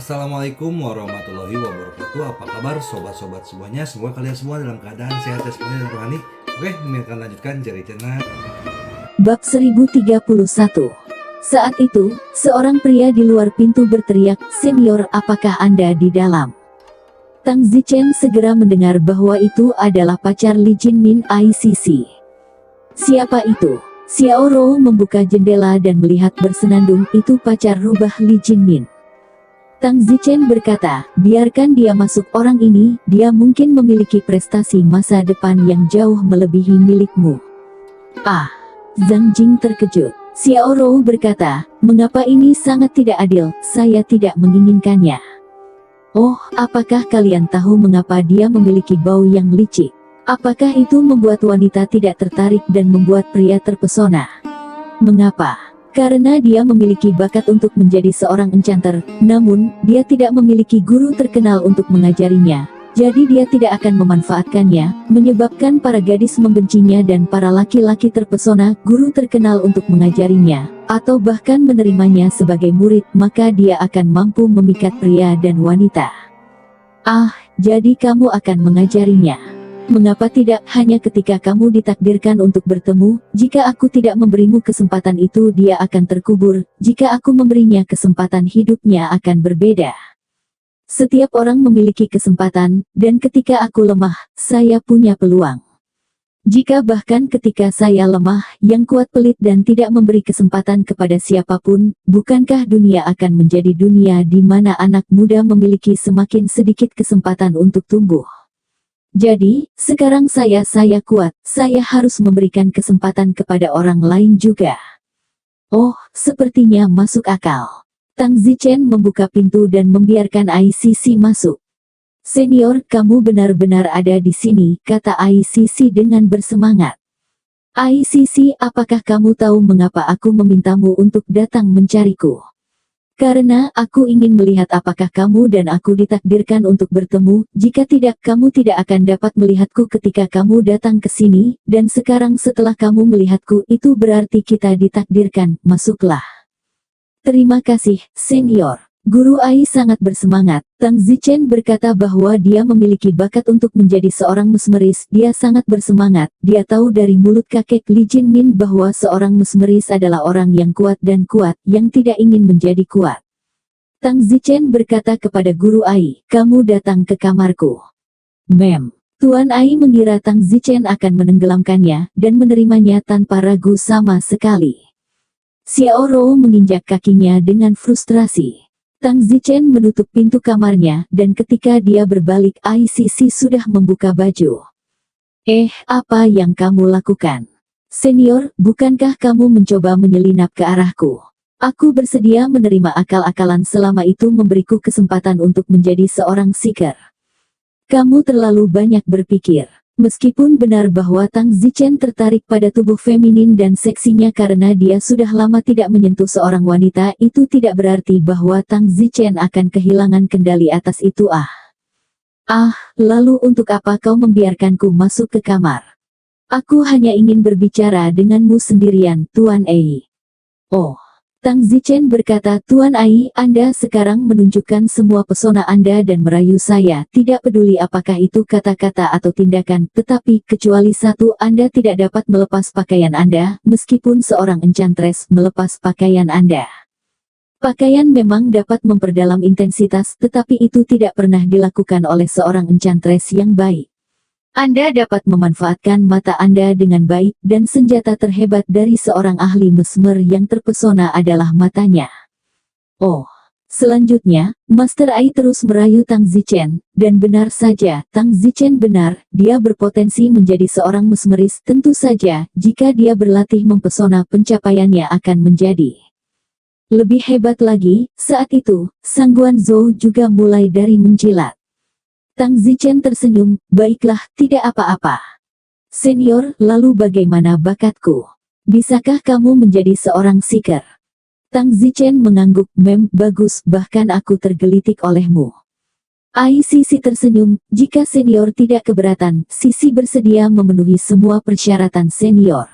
Assalamualaikum warahmatullahi wabarakatuh. Apa kabar sobat-sobat semuanya? Semoga kalian semua dalam keadaan sehat jasmani dan rohani. Oke, kami akan lanjutkan cerita. Bab 1031. Saat itu, seorang pria di luar pintu berteriak, "Senior, apakah Anda di dalam?" Tang Zichen segera mendengar bahwa itu adalah pacar Li Jinmin ICC. "Siapa itu?" Xiao Rou membuka jendela dan melihat bersenandung itu pacar rubah Li Jinmin. Tang Zichen berkata, "Biarkan dia masuk, orang ini, dia mungkin memiliki prestasi masa depan yang jauh melebihi milikmu." "Ah." Zhang Jing terkejut. Xiao Rou berkata, "Mengapa ini sangat tidak adil, saya tidak menginginkannya." "Oh, apakah kalian tahu mengapa dia memiliki bau yang licik? Apakah itu membuat wanita tidak tertarik dan membuat pria terpesona?" "Mengapa? Karena dia memiliki bakat untuk menjadi seorang enchanter, namun, dia tidak memiliki guru terkenal untuk mengajarinya. Jadi dia tidak akan memanfaatkannya, menyebabkan para gadis membencinya dan para laki-laki terpesona guru terkenal untuk mengajarinya, atau bahkan menerimanya sebagai murid, maka dia akan mampu memikat pria dan wanita." "Ah, jadi kamu akan mengajarinya? Mengapa tidak, hanya ketika kamu ditakdirkan untuk bertemu, jika aku tidak memberimu kesempatan itu dia akan terkubur, jika aku memberinya kesempatan hidupnya akan berbeda. Setiap orang memiliki kesempatan, dan ketika aku lemah, saya punya peluang. Jika bahkan ketika saya lemah, yang kuat pelit dan tidak memberi kesempatan kepada siapapun, bukankah dunia akan menjadi dunia di mana anak muda memiliki semakin sedikit kesempatan untuk tumbuh? Jadi, sekarang saya kuat, saya harus memberikan kesempatan kepada orang lain juga." "Oh, sepertinya masuk akal." Tang Zichen membuka pintu dan membiarkan ICC masuk. "Senior, kamu benar-benar ada di sini," kata ICC dengan bersemangat. "ICC, apakah kamu tahu mengapa aku memintamu untuk datang mencariku? Karena aku ingin melihat apakah kamu dan aku ditakdirkan untuk bertemu, jika tidak kamu tidak akan dapat melihatku ketika kamu datang ke sini, dan sekarang setelah kamu melihatku itu berarti kita ditakdirkan, masuklah." "Terima kasih, senior." Guru Ai sangat bersemangat. Tang Zichen berkata bahwa dia memiliki bakat untuk menjadi seorang mesmeris, dia sangat bersemangat, dia tahu dari mulut kakek Li Jinmin bahwa seorang mesmeris adalah orang yang kuat, yang tidak ingin menjadi kuat. Tang Zichen berkata kepada Guru Ai, "Kamu datang ke kamarku." "Mem." Tuan Ai mengira Tang Zichen akan menenggelamkannya, dan menerimanya tanpa ragu sama sekali. Xiao Rou menginjak kakinya dengan frustrasi. Tang Zichen menutup pintu kamarnya, dan ketika dia berbalik ICC sudah membuka baju. Apa yang kamu lakukan?" "Senior, bukankah kamu mencoba menyelinap ke arahku? Aku bersedia menerima akal-akalan selama itu memberiku kesempatan untuk menjadi seorang seeker." "Kamu terlalu banyak berpikir." Meskipun benar bahwa Tang Zichen tertarik pada tubuh feminin dan seksinya karena dia sudah lama tidak menyentuh seorang wanita, itu tidak berarti bahwa Tang Zichen akan kehilangan kendali atas itu. Lalu untuk apa kau membiarkanku masuk ke kamar?" "Aku hanya ingin berbicara denganmu sendirian, Tuan Ai." "Oh." Tang Zichen berkata, "Tuan Ai, Anda sekarang menunjukkan semua pesona Anda dan merayu saya, tidak peduli apakah itu kata-kata atau tindakan, tetapi kecuali satu, Anda tidak dapat melepas pakaian Anda, meskipun seorang enchantress melepas pakaian Anda. Pakaian memang dapat memperdalam intensitas, tetapi itu tidak pernah dilakukan oleh seorang enchantress yang baik. Anda dapat memanfaatkan mata Anda dengan baik, dan senjata terhebat dari seorang ahli mesmer yang terpesona adalah matanya." "Oh." Selanjutnya, Master Ai terus merayu Tang Zichen, dan benar saja, Tang Zichen benar, dia berpotensi menjadi seorang mesmeris, tentu saja, jika dia berlatih mempesona pencapaiannya akan menjadi lebih hebat lagi. Saat itu, Sang Guanzhou juga mulai dari menjilat. Tang Zichen tersenyum, "Baiklah, tidak apa-apa. Senior, lalu bagaimana bakatku? Bisakah kamu menjadi seorang seeker?" Tang Zichen mengangguk, "Mem, bagus, bahkan aku tergelitik olehmu." ICC tersenyum, "Jika senior tidak keberatan, Sisi bersedia memenuhi semua persyaratan senior."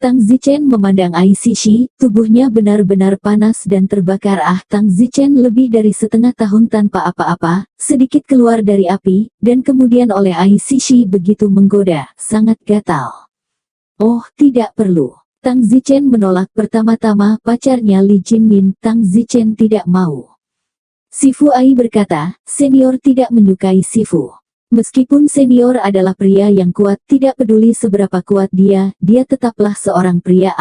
Tang Zichen memandang Ai Sisi, tubuhnya benar-benar panas dan terbakar. Tang Zichen lebih dari setengah tahun tanpa apa-apa, sedikit keluar dari api, dan kemudian oleh Ai Sisi begitu menggoda, sangat gatal. Oh, tidak perlu. Tang Zichen menolak. Pertama-tama pacarnya Li Jinmin. Tang Zichen tidak mau. Sifu Ai berkata, senior tidak menyukai Sifu. Meskipun senior adalah pria yang kuat, tidak peduli seberapa kuat dia tetaplah seorang pria.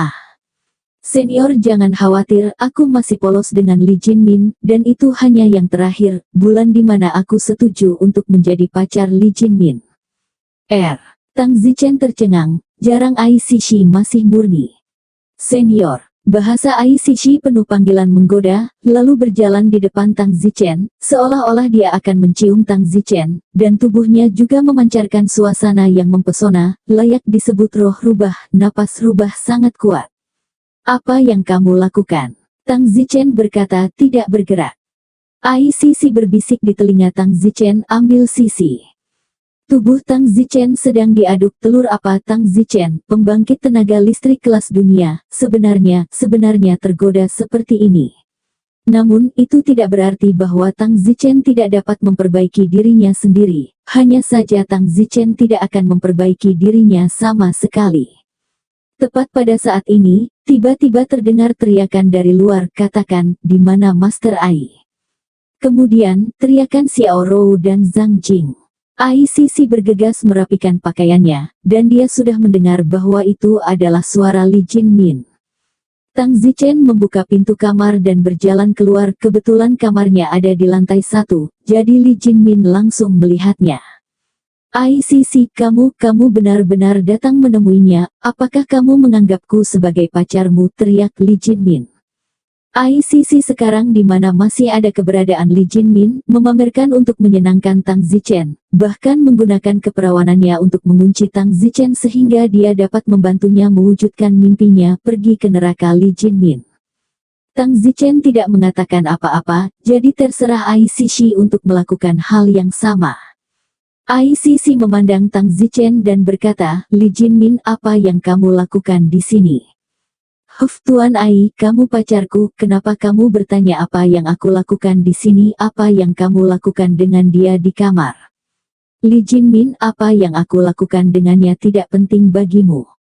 Senior jangan khawatir, aku masih polos dengan Li Jinmin, dan itu hanya yang terakhir, bulan di mana aku setuju untuk menjadi pacar Li Jinmin. Tang Zichen tercengang, jarang Ai Sisi masih murni. Senior. Bahasa Ai Sisi penuh panggilan menggoda, lalu berjalan di depan Tang Zichen, seolah-olah dia akan mencium Tang Zichen, dan tubuhnya juga memancarkan suasana yang mempesona, layak disebut roh rubah, napas rubah sangat kuat. Apa yang kamu lakukan? Tang Zichen berkata tidak bergerak. Ai Sisi berbisik di telinga Tang Zichen, ambil Sisi. Tubuh Tang Zichen sedang diaduk telur. Apa Tang Zichen, pembangkit tenaga listrik kelas dunia, sebenarnya tergoda seperti ini. Namun, itu tidak berarti bahwa Tang Zichen tidak dapat memperbaiki dirinya sendiri, hanya saja Tang Zichen tidak akan memperbaiki dirinya sama sekali. Tepat pada saat ini, tiba-tiba terdengar teriakan dari luar, katakan, di mana Master Ai? Kemudian, teriakan Xiao Rou dan Zhang Jing. Ai Sisi bergegas merapikan pakaiannya, dan dia sudah mendengar bahwa itu adalah suara Li Jinmin. Tang Zichen membuka pintu kamar dan berjalan keluar. Kebetulan kamarnya ada di lantai 1, jadi Li Jinmin langsung melihatnya. Ai Sisi, kamu benar-benar datang menemuinya, apakah kamu menganggapku sebagai pacarmu? Teriak Li Jinmin. Ai Sisi sekarang di mana masih ada keberadaan Li Jinmin, memamerkan untuk menyenangkan Tang Zichen, bahkan menggunakan keperawanannya untuk mengunci Tang Zichen sehingga dia dapat membantunya mewujudkan mimpinya pergi ke neraka Li Jinmin. Tang Zichen tidak mengatakan apa-apa, jadi terserah Ai Sisi untuk melakukan hal yang sama. Ai Sisi memandang Tang Zichen dan berkata, Li Jinmin, apa yang kamu lakukan di sini? Tuan Ai, kamu pacarku, kenapa kamu bertanya apa yang aku lakukan di sini? Apa yang kamu lakukan dengan dia di kamar? Li Jinmin, apa yang aku lakukan dengannya tidak penting bagimu.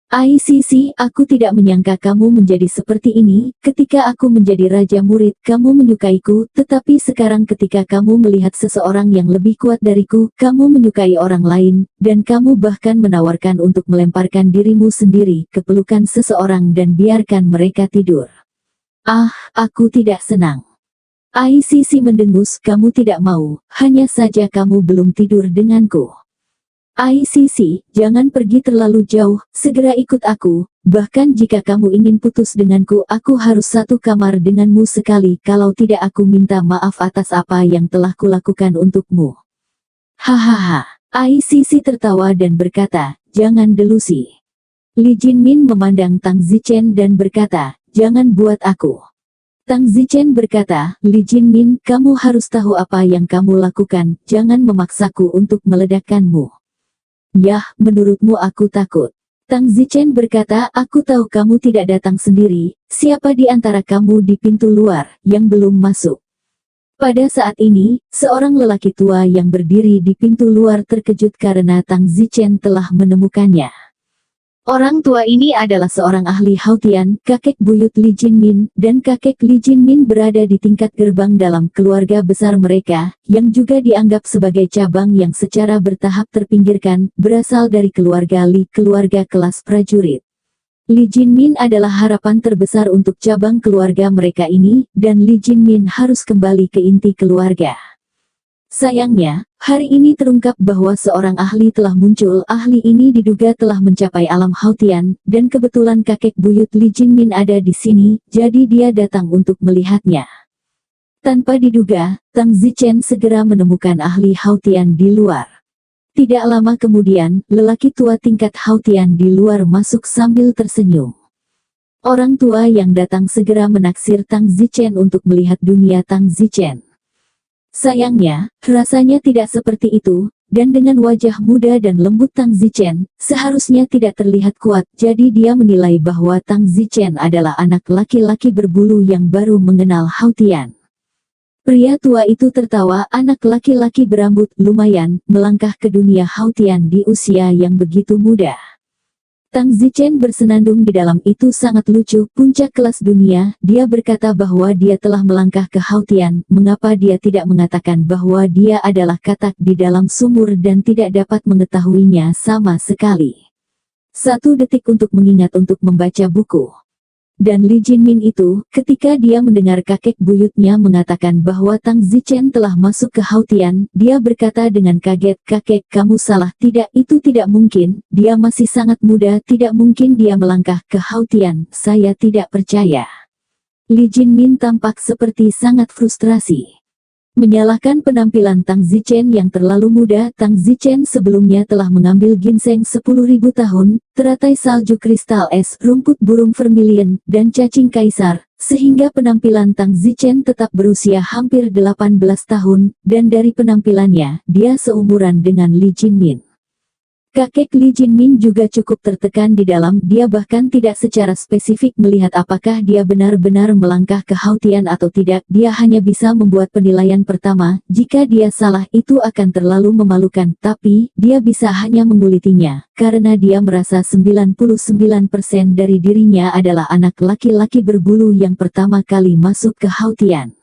Ai Sisi, aku tidak menyangka kamu menjadi seperti ini. Ketika aku menjadi raja murid, kamu menyukaiku, tetapi sekarang ketika kamu melihat seseorang yang lebih kuat dariku, kamu menyukai orang lain, dan kamu bahkan menawarkan untuk melemparkan dirimu sendiri ke pelukan seseorang dan biarkan mereka tidur. Aku tidak senang. Ai Sisi mendengus, kamu tidak mau, hanya saja kamu belum tidur denganku. Ai Sisi, jangan pergi terlalu jauh, segera ikut aku, bahkan jika kamu ingin putus denganku, aku harus satu kamar denganmu sekali, kalau tidak aku minta maaf atas apa yang telah kulakukan untukmu. Hahaha, Ai Sisi tertawa dan berkata, jangan delusi. Li Jinmin memandang Tang Zichen dan berkata, jangan buat aku. Tang Zichen berkata, Li Jinmin, kamu harus tahu apa yang kamu lakukan, jangan memaksaku untuk meledakkanmu. Yah, menurutmu aku takut. Tang Zichen berkata, aku tahu kamu tidak datang sendiri, siapa di antara kamu di pintu luar, yang belum masuk? Pada saat ini, seorang lelaki tua yang berdiri di pintu luar terkejut karena Tang Zichen telah menemukannya. Orang tua ini adalah seorang ahli Hautian, kakek buyut Li Jinmin, dan kakek Li Jinmin berada di tingkat gerbang dalam keluarga besar mereka, yang juga dianggap sebagai cabang yang secara bertahap terpinggirkan, berasal dari keluarga Li, keluarga kelas prajurit. Li Jinmin adalah harapan terbesar untuk cabang keluarga mereka ini, dan Li Jinmin harus kembali ke inti keluarga. Sayangnya, hari ini terungkap bahwa seorang ahli telah muncul. Ahli ini diduga telah mencapai alam Hautian, dan kebetulan kakek buyut Li Jinmin ada di sini, jadi dia datang untuk melihatnya. Tanpa diduga, Tang Zichen segera menemukan ahli Hautian di luar. Tidak lama kemudian, lelaki tua tingkat Hautian di luar masuk sambil tersenyum. Orang tua yang datang segera menaksir Tang Zichen untuk melihat dunia Tang Zichen. Sayangnya, rasanya tidak seperti itu, dan dengan wajah muda dan lembut Tang Zichen, seharusnya tidak terlihat kuat, jadi dia menilai bahwa Tang Zichen adalah anak laki-laki berbulu yang baru mengenal Hao Tian. Pria tua itu tertawa, anak laki-laki berambut lumayan, melangkah ke dunia Hao Tian di usia yang begitu muda. Tang Zichen bersenandung di dalam itu sangat lucu, puncak kelas dunia, dia berkata bahwa dia telah melangkah ke Hao Tian, mengapa dia tidak mengatakan bahwa dia adalah katak di dalam sumur dan tidak dapat mengetahuinya sama sekali. 1 detik untuk mengingat untuk membaca buku. Dan Li Jinmin itu, ketika dia mendengar kakek buyutnya mengatakan bahwa Tang Zichen telah masuk ke Hao Tian, dia berkata dengan kaget, "Kakek, kamu salah, tidak, itu tidak mungkin, dia masih sangat muda, tidak mungkin dia melangkah ke Hao Tian, saya tidak percaya." Li Jinmin tampak seperti sangat frustrasi. Menyalahkan penampilan Tang Zichen yang terlalu muda, Tang Zichen sebelumnya telah mengambil ginseng 10.000 tahun, teratai salju kristal es, rumput burung vermilion, dan cacing kaisar, sehingga penampilan Tang Zichen tetap berusia hampir 18 tahun, dan dari penampilannya, dia seumuran dengan Li Jinmin. Kakek Li Jinmin juga cukup tertekan di dalam, dia bahkan tidak secara spesifik melihat apakah dia benar-benar melangkah ke Hao Tian atau tidak, dia hanya bisa membuat penilaian pertama, jika dia salah itu akan terlalu memalukan, tapi, dia bisa hanya mengulitinya, karena dia merasa 99% dari dirinya adalah anak laki-laki berbulu yang pertama kali masuk ke Hao Tian.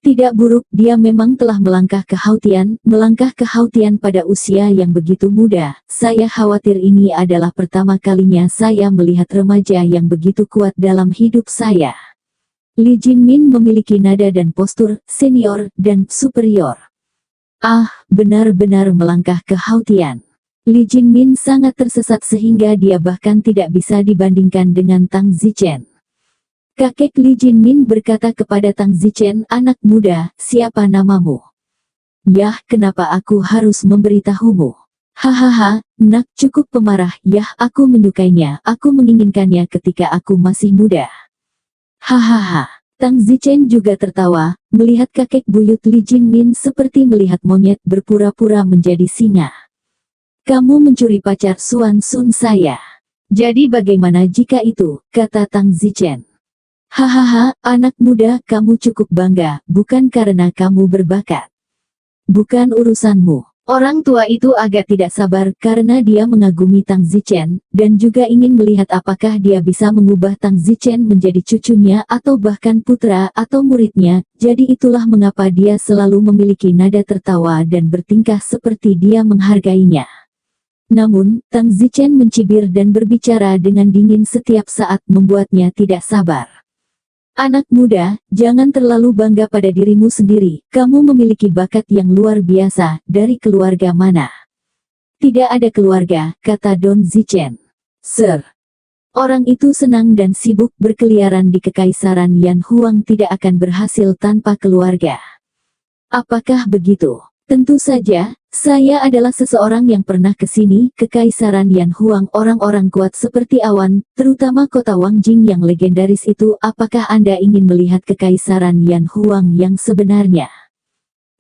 Tidak buruk, dia memang telah melangkah ke Hao Tian, melangkah ke Hao Tian pada usia yang begitu muda. Saya khawatir ini adalah pertama kalinya saya melihat remaja yang begitu kuat dalam hidup saya. Li Jinmin memiliki nada dan postur senior dan superior. Ah, benar-benar melangkah ke Hao Tian. Li Jinmin sangat tersesat sehingga dia bahkan tidak bisa dibandingkan dengan Tang Zichen. Kakek Li Jinmin berkata kepada Tang Zichen, "Anak muda, siapa namamu?" "Yah, kenapa aku harus memberitahumu?" "Hahaha, nak, cukup pemarah, yah, aku menyukainya, aku menginginkannya ketika aku masih muda." Hahaha. Tang Zichen juga tertawa, melihat kakek buyut Li Jinmin seperti melihat monyet berpura-pura menjadi singa. "Kamu mencuri pacar Suan Sun saya. Jadi bagaimana jika itu?" kata Tang Zichen. "Hahaha, anak muda, kamu cukup bangga, bukan karena kamu berbakat. Bukan urusanmu." Orang tua itu agak tidak sabar karena dia mengagumi Tang Zichen, dan juga ingin melihat apakah dia bisa mengubah Tang Zichen menjadi cucunya atau bahkan putra atau muridnya, jadi itulah mengapa dia selalu memiliki nada tertawa dan bertingkah seperti dia menghargainya. Namun, Tang Zichen mencibir dan berbicara dengan dingin setiap saat membuatnya tidak sabar. "Anak muda, jangan terlalu bangga pada dirimu sendiri, kamu memiliki bakat yang luar biasa, dari keluarga mana?" "Tidak ada keluarga," kata Don Zichen. "Sir." Orang itu senang dan sibuk berkeliaran di Kekaisaran Yan Huang tidak akan berhasil tanpa keluarga. "Apakah begitu?" "Tentu saja, saya adalah seseorang yang pernah ke sini, Kekaisaran Yan Huang, orang-orang kuat seperti awan, terutama kota Wangjing yang legendaris itu. Apakah Anda ingin melihat Kekaisaran Yan Huang yang sebenarnya?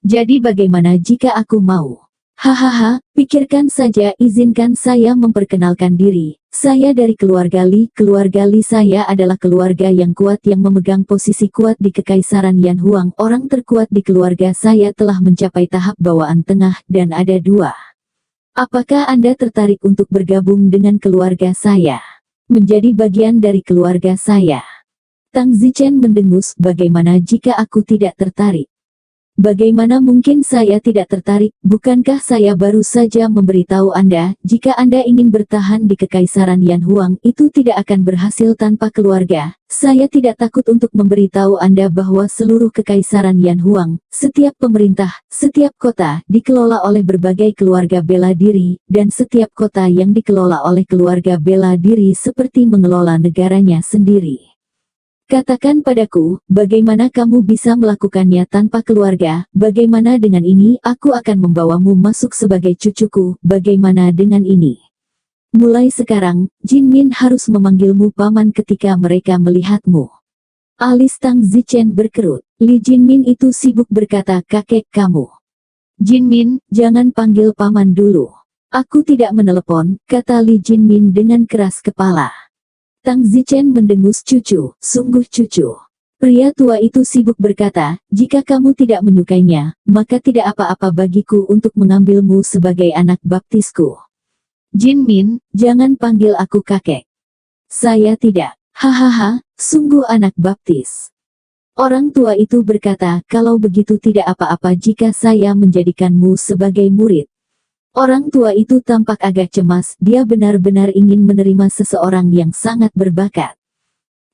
Jadi bagaimana jika aku mau?" "Hahaha, pikirkan saja, izinkan saya memperkenalkan diri. Saya dari keluarga Li. Keluarga Li saya adalah keluarga yang kuat yang memegang posisi kuat di Kekaisaran Yan Huang. Orang terkuat di keluarga saya telah mencapai tahap bawaan tengah, dan ada 2. Apakah Anda tertarik untuk bergabung dengan keluarga saya? Menjadi bagian dari keluarga saya?" Tang Zichen mendengus, "Bagaimana jika aku tidak tertarik?" "Bagaimana mungkin saya tidak tertarik, bukankah saya baru saja memberitahu Anda, jika Anda ingin bertahan di Kekaisaran Yan Huang itu tidak akan berhasil tanpa keluarga. Saya tidak takut untuk memberitahu Anda bahwa seluruh Kekaisaran Yan Huang, setiap pemerintah, setiap kota, dikelola oleh berbagai keluarga bela diri, dan setiap kota yang dikelola oleh keluarga bela diri seperti mengelola negaranya sendiri. Katakan padaku, bagaimana kamu bisa melakukannya tanpa keluarga? Bagaimana dengan ini? Aku akan membawamu masuk sebagai cucuku. Bagaimana dengan ini? Mulai sekarang, Jinmin harus memanggilmu paman ketika mereka melihatmu." Alis Tang Zichen berkerut. Li Jinmin itu sibuk berkata, kakek kamu. Jinmin, jangan panggil paman dulu. Aku tidak menelepon, kata Li Jinmin dengan keras kepala. Tang Zichen mendengus cucu, sungguh cucu. Pria tua itu sibuk berkata, jika kamu tidak menyukainya, maka tidak apa-apa bagiku untuk mengambilmu sebagai anak baptisku. Jinmin, jangan panggil aku kakek. Saya tidak. Hahaha, sungguh anak baptis. Orang tua itu berkata, kalau begitu tidak apa-apa jika saya menjadikanmu sebagai murid. Orang tua itu tampak agak cemas, dia benar-benar ingin menerima seseorang yang sangat berbakat.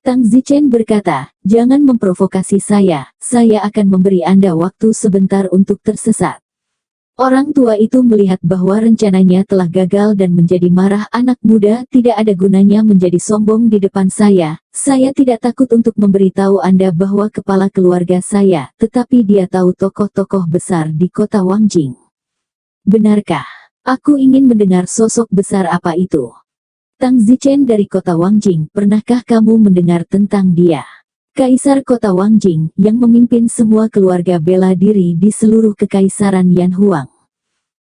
Tang Zichen berkata, jangan memprovokasi saya akan memberi Anda waktu sebentar untuk tersesat. Orang tua itu melihat bahwa rencananya telah gagal dan menjadi marah. Anak muda, tidak ada gunanya menjadi sombong di depan saya tidak takut untuk memberitahu Anda bahwa kepala keluarga saya, tetapi dia tahu tokoh-tokoh besar di kota Wangjing. Benarkah? Aku ingin mendengar sosok besar apa itu. Tang Zichen dari kota Wangjing, pernahkah kamu mendengar tentang dia? Kaisar kota Wangjing, yang memimpin semua keluarga bela diri di seluruh kekaisaran Yan Huang.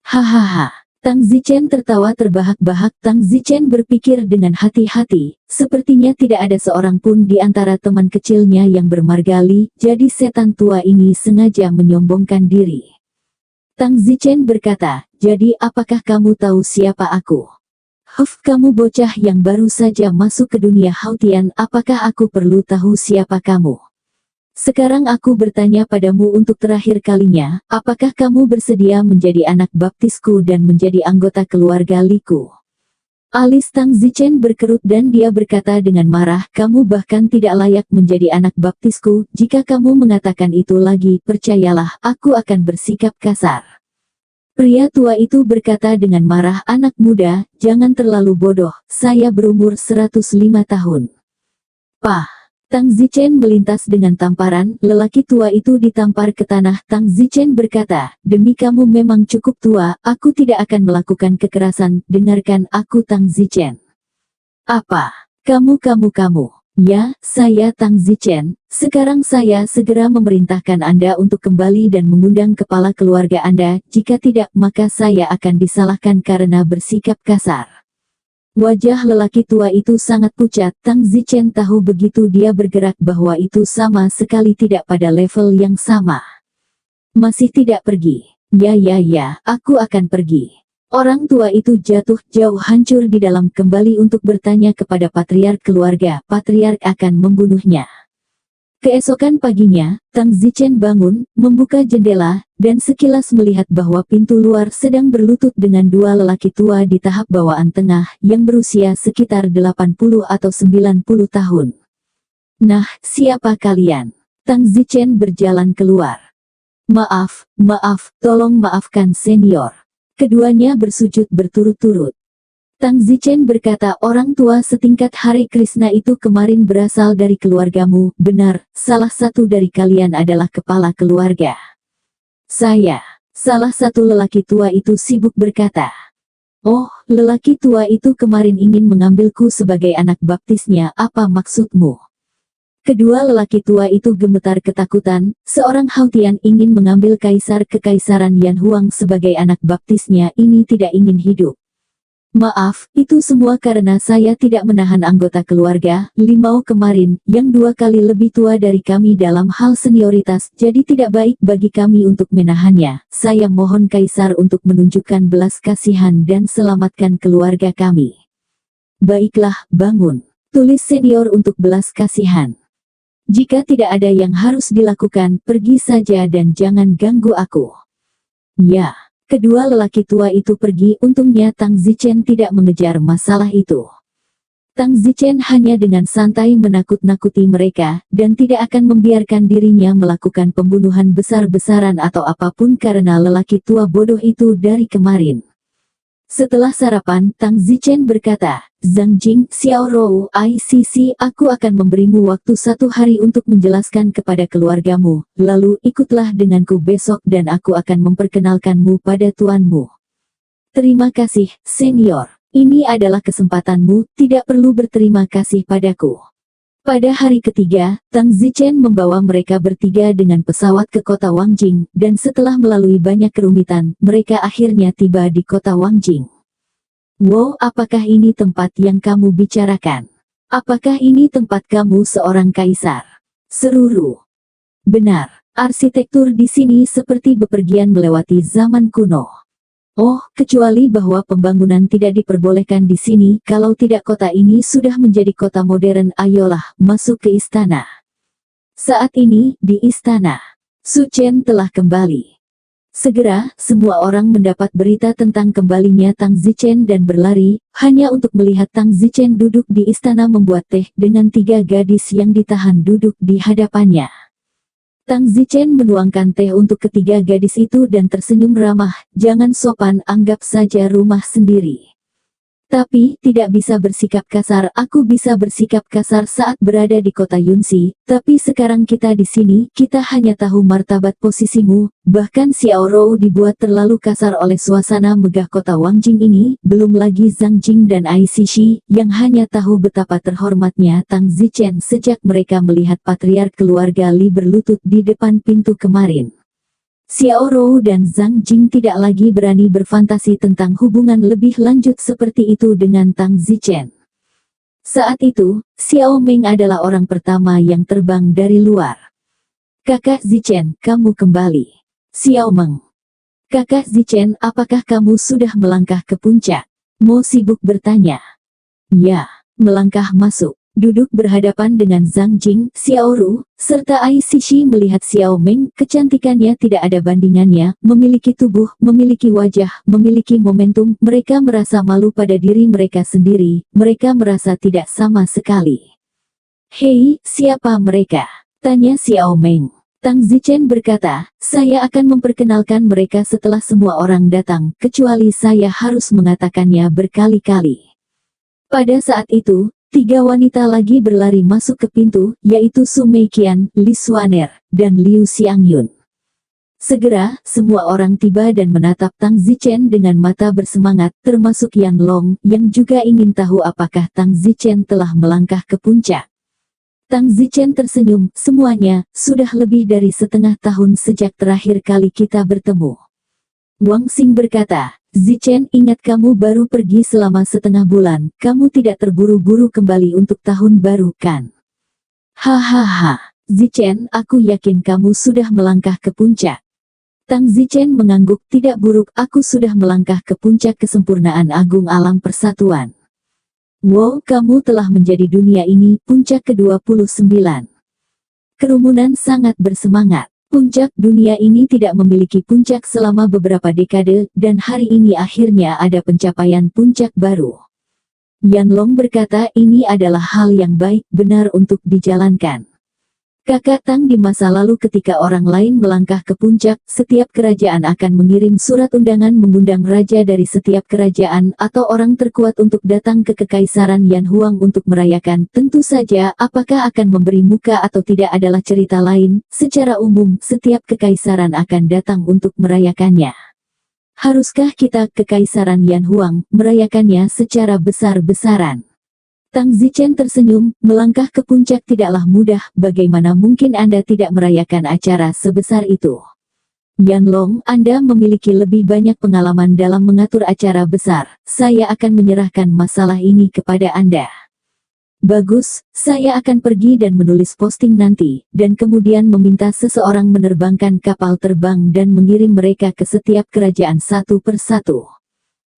Hahaha. Tang Zichen tertawa terbahak-bahak. Tang Zichen berpikir dengan hati-hati, sepertinya tidak ada seorang pun di antara teman kecilnya yang bermarga Li, jadi setan tua ini sengaja menyombongkan diri. Tang Zichen berkata, jadi apakah kamu tahu siapa aku? Kamu bocah yang baru saja masuk ke dunia Hautian, apakah aku perlu tahu siapa kamu? Sekarang aku bertanya padamu untuk terakhir kalinya, apakah kamu bersedia menjadi anak baptisku dan menjadi anggota keluarga Liku? Alis Tang Zichen berkerut dan dia berkata dengan marah, kamu bahkan tidak layak menjadi anak baptisku, jika kamu mengatakan itu lagi, percayalah, aku akan bersikap kasar. Pria tua itu berkata dengan marah, anak muda, jangan terlalu bodoh, saya berumur 105 tahun. Pah! Tang Zichen melintas dengan tamparan, lelaki tua itu ditampar ke tanah. Tang Zichen berkata, demi kamu memang cukup tua, aku tidak akan melakukan kekerasan, dengarkan aku Tang Zichen. Apa? Kamu. Ya, saya Tang Zichen, sekarang saya segera memerintahkan Anda untuk kembali dan mengundang kepala keluarga Anda, jika tidak maka saya akan disalahkan karena bersikap kasar. Wajah lelaki tua itu sangat pucat. Tang Zichen tahu begitu dia bergerak bahwa itu sama sekali tidak pada level yang sama. Masih tidak pergi? Ya, aku akan pergi. Orang tua itu jatuh jauh hancur di dalam kembali untuk bertanya kepada patriark keluarga. Patriark akan membunuhnya. Keesokan paginya, Tang Zichen bangun, membuka jendela, dan sekilas melihat bahwa pintu luar sedang berlutut dengan dua lelaki tua di tahap bawaan tengah, yang berusia sekitar 80 atau 90 tahun. Nah, siapa kalian? Tang Zichen berjalan keluar. Maaf, tolong maafkan senior. Keduanya bersujud berturut-turut. Tang Zichen berkata, orang tua setingkat Hare Krishna itu kemarin berasal dari keluargamu, benar, salah satu dari kalian adalah kepala keluarga. Saya. Salah satu lelaki tua itu sibuk berkata. Oh, lelaki tua itu kemarin ingin mengambilku sebagai anak baptisnya, apa maksudmu? Kedua lelaki tua itu gemetar ketakutan, seorang Hautian ingin mengambil kaisar kekaisaran Yan Huang sebagai anak baptisnya, ini tidak ingin hidup. Maaf, itu semua karena saya tidak menahan anggota keluarga, Limau kemarin, yang 2 kali lebih tua dari kami dalam hal senioritas, jadi tidak baik bagi kami untuk menahannya. Saya mohon kaisar untuk menunjukkan belas kasihan dan selamatkan keluarga kami. Baiklah, bangun. Tulis senior untuk belas kasihan. Jika tidak ada yang harus dilakukan, pergi saja dan jangan ganggu aku. Ya. Kedua lelaki tua itu pergi, untungnya Tang Zichen tidak mengejar masalah itu. Tang Zichen hanya dengan santai menakut-nakuti mereka, dan tidak akan membiarkan dirinya melakukan pembunuhan besar-besaran atau apapun karena lelaki tua bodoh itu dari kemarin. Setelah sarapan, Tang Zichen berkata, Zhang Jing, Xiao Rou, ICC, aku akan memberimu waktu 1 hari untuk menjelaskan kepada keluargamu, lalu ikutlah denganku besok dan aku akan memperkenalkanmu pada tuanmu. Terima kasih, senior. Ini adalah kesempatanmu, tidak perlu berterima kasih padaku. Pada hari ketiga, Tang Zichen membawa mereka bertiga dengan pesawat ke kota Wangjing, dan setelah melalui banyak kerumitan, mereka akhirnya tiba di kota Wangjing. Wow, apakah ini tempat yang kamu bicarakan? Apakah ini tempat kamu seorang kaisar? Seru Ru. Benar, arsitektur di sini seperti bepergian melewati zaman kuno. Oh, kecuali bahwa pembangunan tidak diperbolehkan di sini, kalau tidak kota ini sudah menjadi kota modern. Ayolah, masuk ke istana. Saat ini, di istana, Su Chen telah kembali. Segera, semua orang mendapat berita tentang kembalinya Tang Zichen dan berlari, hanya untuk melihat Tang Zichen duduk di istana membuat teh dengan 3 gadis yang ditahan duduk di hadapannya. Tang Zichen menuangkan teh untuk ketiga gadis itu dan tersenyum ramah, jangan sopan, anggap saja rumah sendiri. Tapi, tidak bisa bersikap kasar, aku bisa bersikap kasar saat berada di kota Yunxi, tapi sekarang kita di sini, kita hanya tahu martabat posisimu, bahkan Xiao Rou dibuat terlalu kasar oleh suasana megah kota Wangjing ini, belum lagi Zhang Jing dan Ai Sishi, yang hanya tahu betapa terhormatnya Tang Zichen sejak mereka melihat patriark keluarga Li berlutut di depan pintu kemarin. Xiao Rou dan Zhang Jing tidak lagi berani berfantasi tentang hubungan lebih lanjut seperti itu dengan Tang Zichen. Saat itu, Xiao Meng adalah orang pertama yang terbang dari luar. Kakak Zichen, kamu kembali. Xiao Meng. Kakak Zichen, apakah kamu sudah melangkah ke puncak? Mo sibuk bertanya. Ya, melangkah masuk. Duduk berhadapan dengan Zhang Jing, Xiao Ru, serta Ai Sishi melihat Xiao Meng, kecantikannya tidak ada bandingannya, memiliki tubuh, memiliki wajah, memiliki momentum, mereka merasa malu pada diri mereka sendiri, mereka merasa tidak sama sekali. Hei, siapa mereka? Tanya Xiao Meng. Tang Zichen berkata, saya akan memperkenalkan mereka setelah semua orang datang, kecuali saya harus mengatakannya berkali-kali. Pada saat itu, 3 wanita lagi berlari masuk ke pintu, yaitu Su Meiqian, Li Xuaner, dan Liu Xiangyun. Segera, semua orang tiba dan menatap Tang Zichen dengan mata bersemangat, termasuk Yan Long, yang juga ingin tahu apakah Tang Zichen telah melangkah ke puncak. Tang Zichen tersenyum, semuanya, sudah lebih dari setengah tahun sejak terakhir kali kita bertemu. Wang Xing berkata, Zichen, ingat kamu baru pergi selama setengah bulan, kamu tidak terburu-buru kembali untuk tahun baru kan? Hahaha, Zichen, aku yakin kamu sudah melangkah ke puncak. Tang Zichen mengangguk, tidak buruk, aku sudah melangkah ke puncak kesempurnaan agung alam persatuan. Wow, kamu telah menjadi dunia ini, puncak ke-29. Kerumunan sangat bersemangat. Puncak dunia ini tidak memiliki puncak selama beberapa dekade, dan hari ini akhirnya ada pencapaian puncak baru. Yan Long berkata ini adalah hal yang baik, benar untuk dijalankan. Kakak Tang, di masa lalu ketika orang lain melangkah ke puncak, setiap kerajaan akan mengirim surat undangan mengundang raja dari setiap kerajaan atau orang terkuat untuk datang ke Kekaisaran Yan Huang untuk merayakan. Tentu saja, apakah akan memberi muka atau tidak adalah cerita lain. Secara umum, setiap kekaisaran akan datang untuk merayakannya. Haruskah kita, Kekaisaran Yan Huang, merayakannya secara besar-besaran? Tang Zichen tersenyum, melangkah ke puncak tidaklah mudah, bagaimana mungkin Anda tidak merayakan acara sebesar itu? Yan Long, Anda memiliki lebih banyak pengalaman dalam mengatur acara besar, saya akan menyerahkan masalah ini kepada Anda. Bagus, saya akan pergi dan menulis posting nanti, dan kemudian meminta seseorang menerbangkan kapal terbang dan mengirim mereka ke setiap kerajaan satu persatu.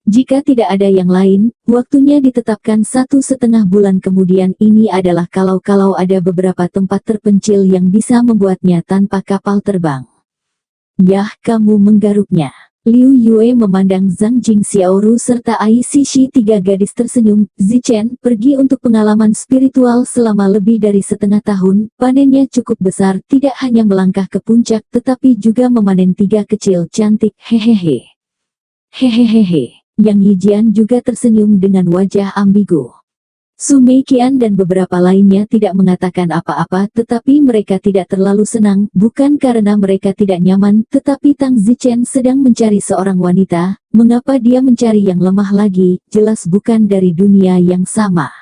Jika tidak ada yang lain, waktunya ditetapkan 1,5 bulan kemudian. Ini adalah kalau ada beberapa tempat terpencil yang bisa membuatnya tanpa kapal terbang. Yah, kamu menggaruknya. Liu Yue memandang Zhang Jing, Xiao Ru serta Ai Sishi, 3 gadis tersenyum. Zichen, pergi untuk pengalaman spiritual selama lebih dari setengah tahun, panennya cukup besar, tidak hanya melangkah ke puncak tetapi juga memanen 3 kecil cantik, hehehe. Hehehehe. Yang Yijian juga tersenyum dengan wajah ambigu. Su Meiqian dan beberapa lainnya tidak mengatakan apa-apa, tetapi mereka tidak terlalu senang, bukan karena mereka tidak nyaman, tetapi Tang Zichen sedang mencari seorang wanita. Mengapa dia mencari yang lemah lagi, jelas bukan dari dunia yang sama.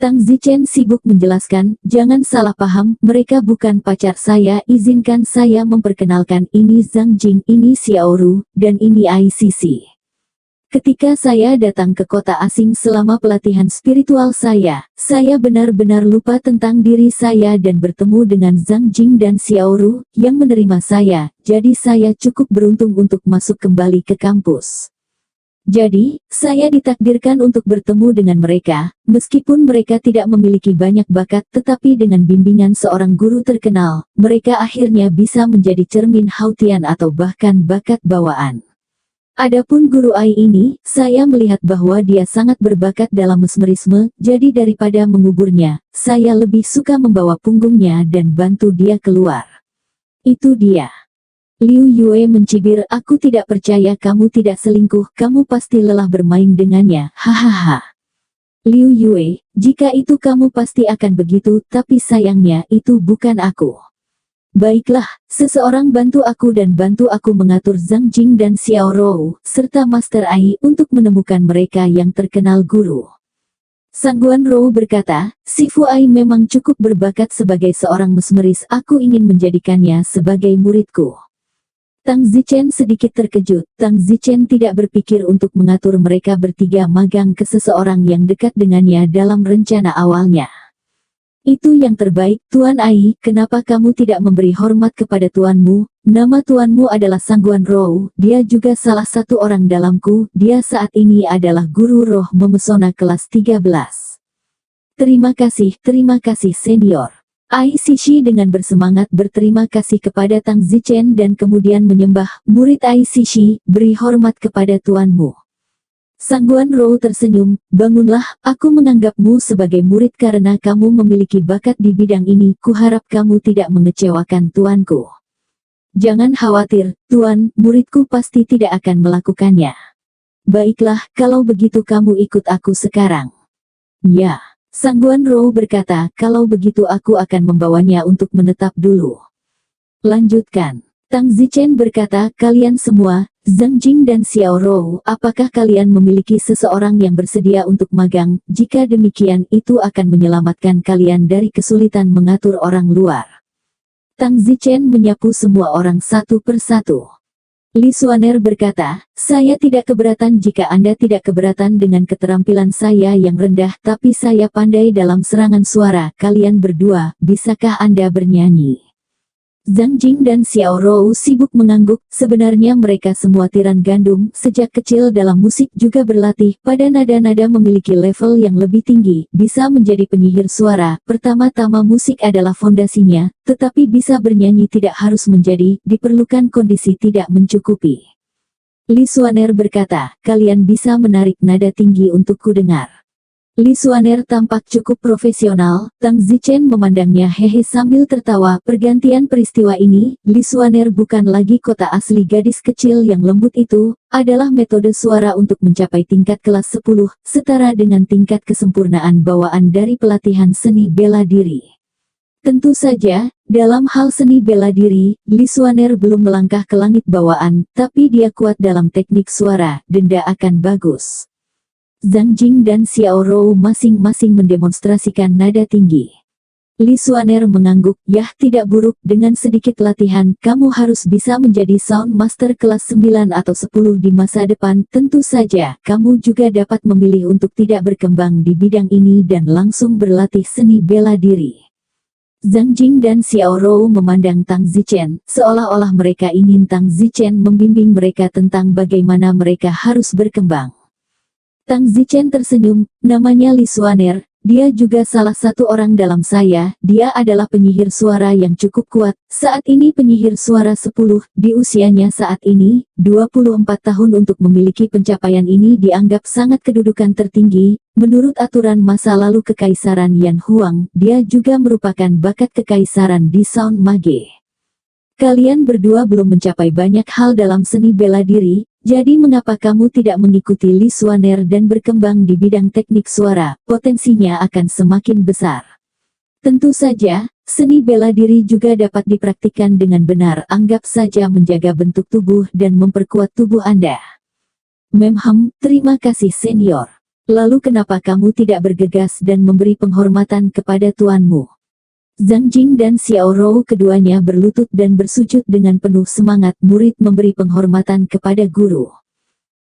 Tang Zichen sibuk menjelaskan, jangan salah paham, mereka bukan pacar saya, izinkan saya memperkenalkan, ini Zhang Jing, ini Xiaoru, dan ini Ai Sisi. Ketika saya datang ke kota asing selama pelatihan spiritual saya benar-benar lupa tentang diri saya dan bertemu dengan Zhang Jing dan Xiaoru, yang menerima saya, jadi saya cukup beruntung untuk masuk kembali ke kampus. Jadi, saya ditakdirkan untuk bertemu dengan mereka, meskipun mereka tidak memiliki banyak bakat tetapi dengan bimbingan seorang guru terkenal, mereka akhirnya bisa menjadi cermin hautian atau bahkan bakat bawaan. Adapun guru Ai ini, saya melihat bahwa dia sangat berbakat dalam mesmerisme, jadi daripada menguburnya, saya lebih suka membawa punggungnya dan bantu dia keluar. Itu dia. Liu Yue mencibir, aku tidak percaya kamu tidak selingkuh, kamu pasti lelah bermain dengannya, hahaha. Liu Yue, jika itu kamu pasti akan begitu, tapi sayangnya itu bukan aku. Baiklah, seseorang bantu aku dan bantu aku mengatur Zhang Jing dan Xiaorou, serta Master Ai untuk menemukan mereka yang terkenal guru. Sangguan Rou berkata, si Fu Ai memang cukup berbakat sebagai seorang mesmeris, aku ingin menjadikannya sebagai muridku. Tang Zichen sedikit terkejut, Tang Zichen tidak berpikir untuk mengatur mereka bertiga magang ke seseorang yang dekat dengannya dalam rencana awalnya. Itu yang terbaik, Tuan Ai, kenapa kamu tidak memberi hormat kepada tuanmu? Nama tuanmu adalah Sangguan Rou, dia juga salah satu orang dalamku, dia saat ini adalah guru roh memesona kelas 13. Terima kasih senior. Ai Sishi dengan bersemangat berterima kasih kepada Tang Zichen dan kemudian menyembah, murid Ai Sishi, beri hormat kepada tuanmu. Sangguan Rou tersenyum, bangunlah, aku menganggapmu sebagai murid karena kamu memiliki bakat di bidang ini, kuharap kamu tidak mengecewakan tuanku. Jangan khawatir, tuan, muridku pasti tidak akan melakukannya. Baiklah, kalau begitu kamu ikut aku sekarang. Ya, Sangguan Rou berkata, kalau begitu aku akan membawanya untuk menetap dulu. Lanjutkan. Tang Zichen berkata, kalian semua, Zhang Jing dan Xiaorou, apakah kalian memiliki seseorang yang bersedia untuk magang? Jika demikian, itu akan menyelamatkan kalian dari kesulitan mengatur orang luar. Tang Zichen menyapu semua orang satu persatu. Li Xuaner berkata, saya tidak keberatan jika Anda tidak keberatan dengan keterampilan saya yang rendah, tapi saya pandai dalam serangan suara. Kalian berdua, bisakah Anda bernyanyi? Zhang Jing dan Xiaorou sibuk mengangguk, sebenarnya mereka semua tiran gandum, sejak kecil dalam musik juga berlatih, pada nada-nada memiliki level yang lebih tinggi, bisa menjadi penyihir suara, pertama-tama musik adalah fondasinya, tetapi bisa bernyanyi tidak harus menjadi, diperlukan kondisi tidak mencukupi. Li Xuaner berkata, kalian bisa menarik nada tinggi untuk ku dengar. Li Xuaner tampak cukup profesional, Tang Zichen memandangnya hehe sambil tertawa. Pergantian peristiwa ini, Li Xuaner bukan lagi kota asli gadis kecil yang lembut itu, adalah metode suara untuk mencapai tingkat kelas 10, setara dengan tingkat kesempurnaan bawaan dari pelatihan seni bela diri. Tentu saja, dalam hal seni bela diri, Li Xuaner belum melangkah ke langit bawaan, tapi dia kuat dalam teknik suara, denda akan bagus. Zhang Jing dan Xiaorou masing-masing mendemonstrasikan nada tinggi. Li Xuaner mengangguk, yah tidak buruk, dengan sedikit latihan, kamu harus bisa menjadi Sound Master kelas 9 atau 10 di masa depan. Tentu saja, kamu juga dapat memilih untuk tidak berkembang di bidang ini dan langsung berlatih seni bela diri. Zhang Jing dan Xiaorou memandang Tang Zichen, seolah-olah mereka ingin Tang Zichen membimbing mereka tentang bagaimana mereka harus berkembang. Tang Zichen tersenyum, namanya Li Xuaner, dia juga salah satu orang dalam saya, dia adalah penyihir suara yang cukup kuat, saat ini penyihir suara 10, di usianya saat ini, 24 tahun untuk memiliki pencapaian ini dianggap sangat kedudukan tertinggi, menurut aturan masa lalu Kekaisaran Yan Huang, dia juga merupakan bakat kekaisaran di Sound Mage. Kalian berdua belum mencapai banyak hal dalam seni bela diri, jadi mengapa kamu tidak mengikuti Li Xuaner dan berkembang di bidang teknik suara, potensinya akan semakin besar. Tentu saja, seni bela diri juga dapat dipraktikkan dengan benar, anggap saja menjaga bentuk tubuh dan memperkuat tubuh Anda. Memham, terima kasih senior. Lalu kenapa kamu tidak bergegas dan memberi penghormatan kepada tuanmu? Zhang Jing dan Xiao Rou keduanya berlutut dan bersujud dengan penuh semangat. Murid memberi penghormatan kepada guru.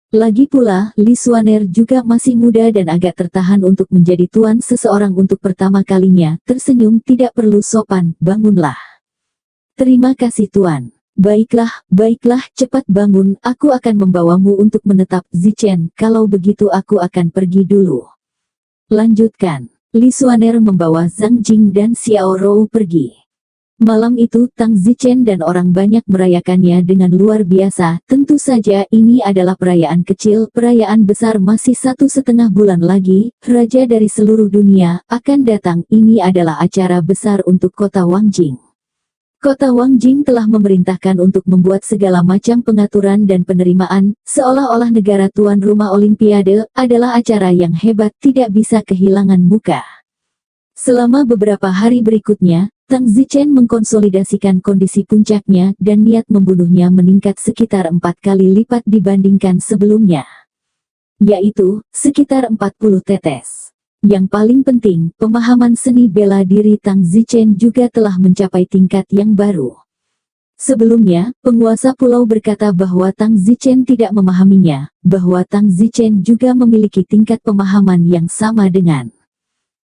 Lagi pula, Li Xuaner juga masih muda dan agak tertahan untuk menjadi tuan seseorang untuk pertama kalinya. Tersenyum, tidak perlu sopan, bangunlah. Terima kasih tuan. Baiklah, baiklah, cepat bangun, aku akan membawamu untuk menetap. Zichen, kalau begitu aku akan pergi dulu. Lanjutkan. Li Xuaner membawa Zhang Jing dan Xiao Rou pergi. Malam itu Tang Zichen dan orang banyak merayakannya dengan luar biasa. Tentu saja ini adalah perayaan kecil, perayaan besar masih 1,5 bulan lagi. Raja dari seluruh dunia akan datang. Ini adalah acara besar untuk kota Wangjing. Kota Wangjing telah memerintahkan untuk membuat segala macam pengaturan dan penerimaan, seolah-olah negara tuan rumah Olimpiade adalah acara yang hebat tidak bisa kehilangan muka. Selama beberapa hari berikutnya, Tang Zichen mengkonsolidasikan kondisi puncaknya dan niat membunuhnya meningkat sekitar 4 kali lipat dibandingkan sebelumnya. Yaitu, sekitar 40 tetes. Yang paling penting, pemahaman seni bela diri Tang Zichen juga telah mencapai tingkat yang baru. Sebelumnya, penguasa pulau berkata bahwa Tang Zichen tidak memahaminya, bahwa Tang Zichen juga memiliki tingkat pemahaman yang sama dengan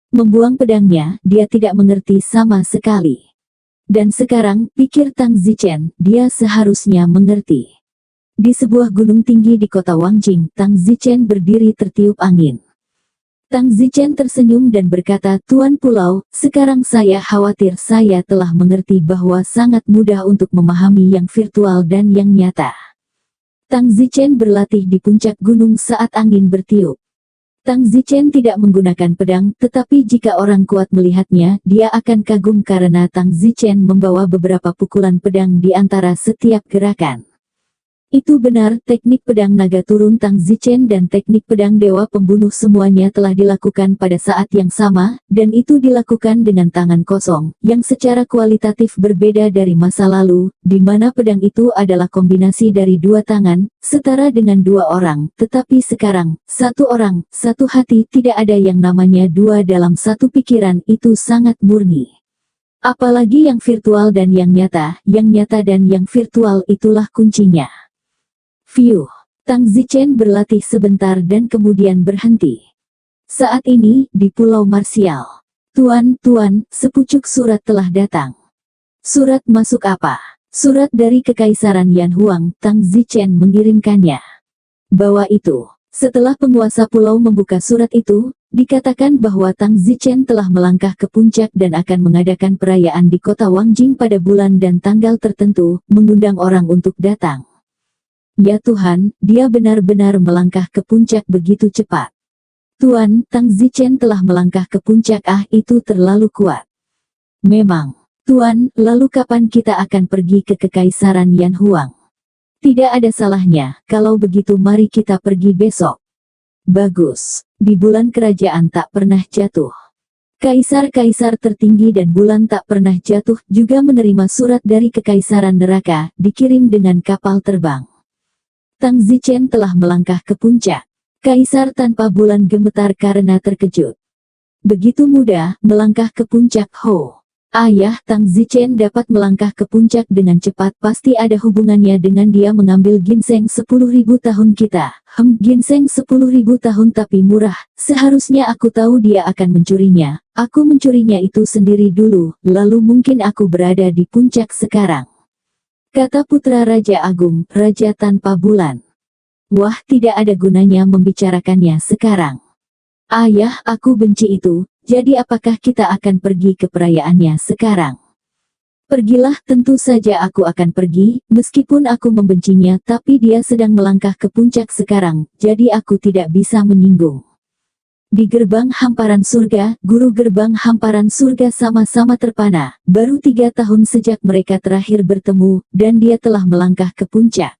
membuang pedangnya, dia tidak mengerti sama sekali. Dan sekarang, pikir Tang Zichen, dia seharusnya mengerti. Di sebuah gunung tinggi di kota Wangjing, Tang Zichen berdiri tertiup angin. Tang Zichen tersenyum dan berkata, Tuan Pulau, sekarang saya khawatir saya telah mengerti bahwa sangat mudah untuk memahami yang virtual dan yang nyata. Tang Zichen berlatih di puncak gunung saat angin bertiup. Tang Zichen tidak menggunakan pedang, tetapi jika orang kuat melihatnya, dia akan kagum karena Tang Zichen membawa beberapa pukulan pedang di antara setiap gerakan. Itu benar, teknik pedang naga turun Tang Zichen dan teknik pedang dewa pembunuh semuanya telah dilakukan pada saat yang sama, dan itu dilakukan dengan tangan kosong, yang secara kualitatif berbeda dari masa lalu, di mana pedang itu adalah kombinasi dari 2 tangan, setara dengan 2 orang, tetapi sekarang, 1 orang, 1 hati, tidak ada yang namanya 2 dalam 1 pikiran, itu sangat murni. Apalagi yang virtual dan yang nyata dan yang virtual itulah kuncinya. View. Tang Zichen berlatih sebentar dan kemudian berhenti. Saat ini, di Pulau Marsial. Tuan, sepucuk surat telah datang. Surat masuk apa? Surat dari Kekaisaran Yan Huang, Tang Zichen mengirimkannya. Bawa itu. Setelah penguasa pulau membuka surat itu, dikatakan bahwa Tang Zichen telah melangkah ke puncak dan akan mengadakan perayaan di kota Wangjing pada bulan dan tanggal tertentu, mengundang orang untuk datang. Ya Tuhan, dia benar-benar melangkah ke puncak begitu cepat. Tuan, Tang Zichen telah melangkah ke puncak, itu terlalu kuat. Memang. Tuan, lalu kapan kita akan pergi ke Kekaisaran Yan Huang? Tidak ada salahnya, kalau begitu mari kita pergi besok. Bagus. Di bulan kerajaan tak pernah jatuh. Kaisar-kaisar tertinggi dan bulan tak pernah jatuh juga menerima surat dari Kekaisaran Neraka, dikirim dengan kapal terbang. Tang Zichen telah melangkah ke puncak. Kaisar tanpa bulan gemetar karena terkejut. Begitu mudah melangkah ke puncak Ho. Ayah, Tang Zichen dapat melangkah ke puncak dengan cepat, pasti ada hubungannya dengan dia mengambil ginseng 10.000 tahun kita. Ginseng 10.000 tahun tapi murah, seharusnya aku tahu dia akan mencurinya. Aku mencurinya itu sendiri dulu, lalu mungkin aku berada di puncak sekarang. Kata putra Raja Agung, Raja tanpa bulan. Wah, tidak ada gunanya membicarakannya sekarang. Ayah, aku benci itu, jadi apakah kita akan pergi ke perayaannya sekarang? Pergilah, tentu saja aku akan pergi, meskipun aku membencinya, tapi dia sedang melangkah ke puncak sekarang, jadi aku tidak bisa menyinggung. Di gerbang hamparan surga, guru gerbang hamparan surga sama-sama terpana. Baru 3 tahun sejak mereka terakhir bertemu, dan dia telah melangkah ke puncak.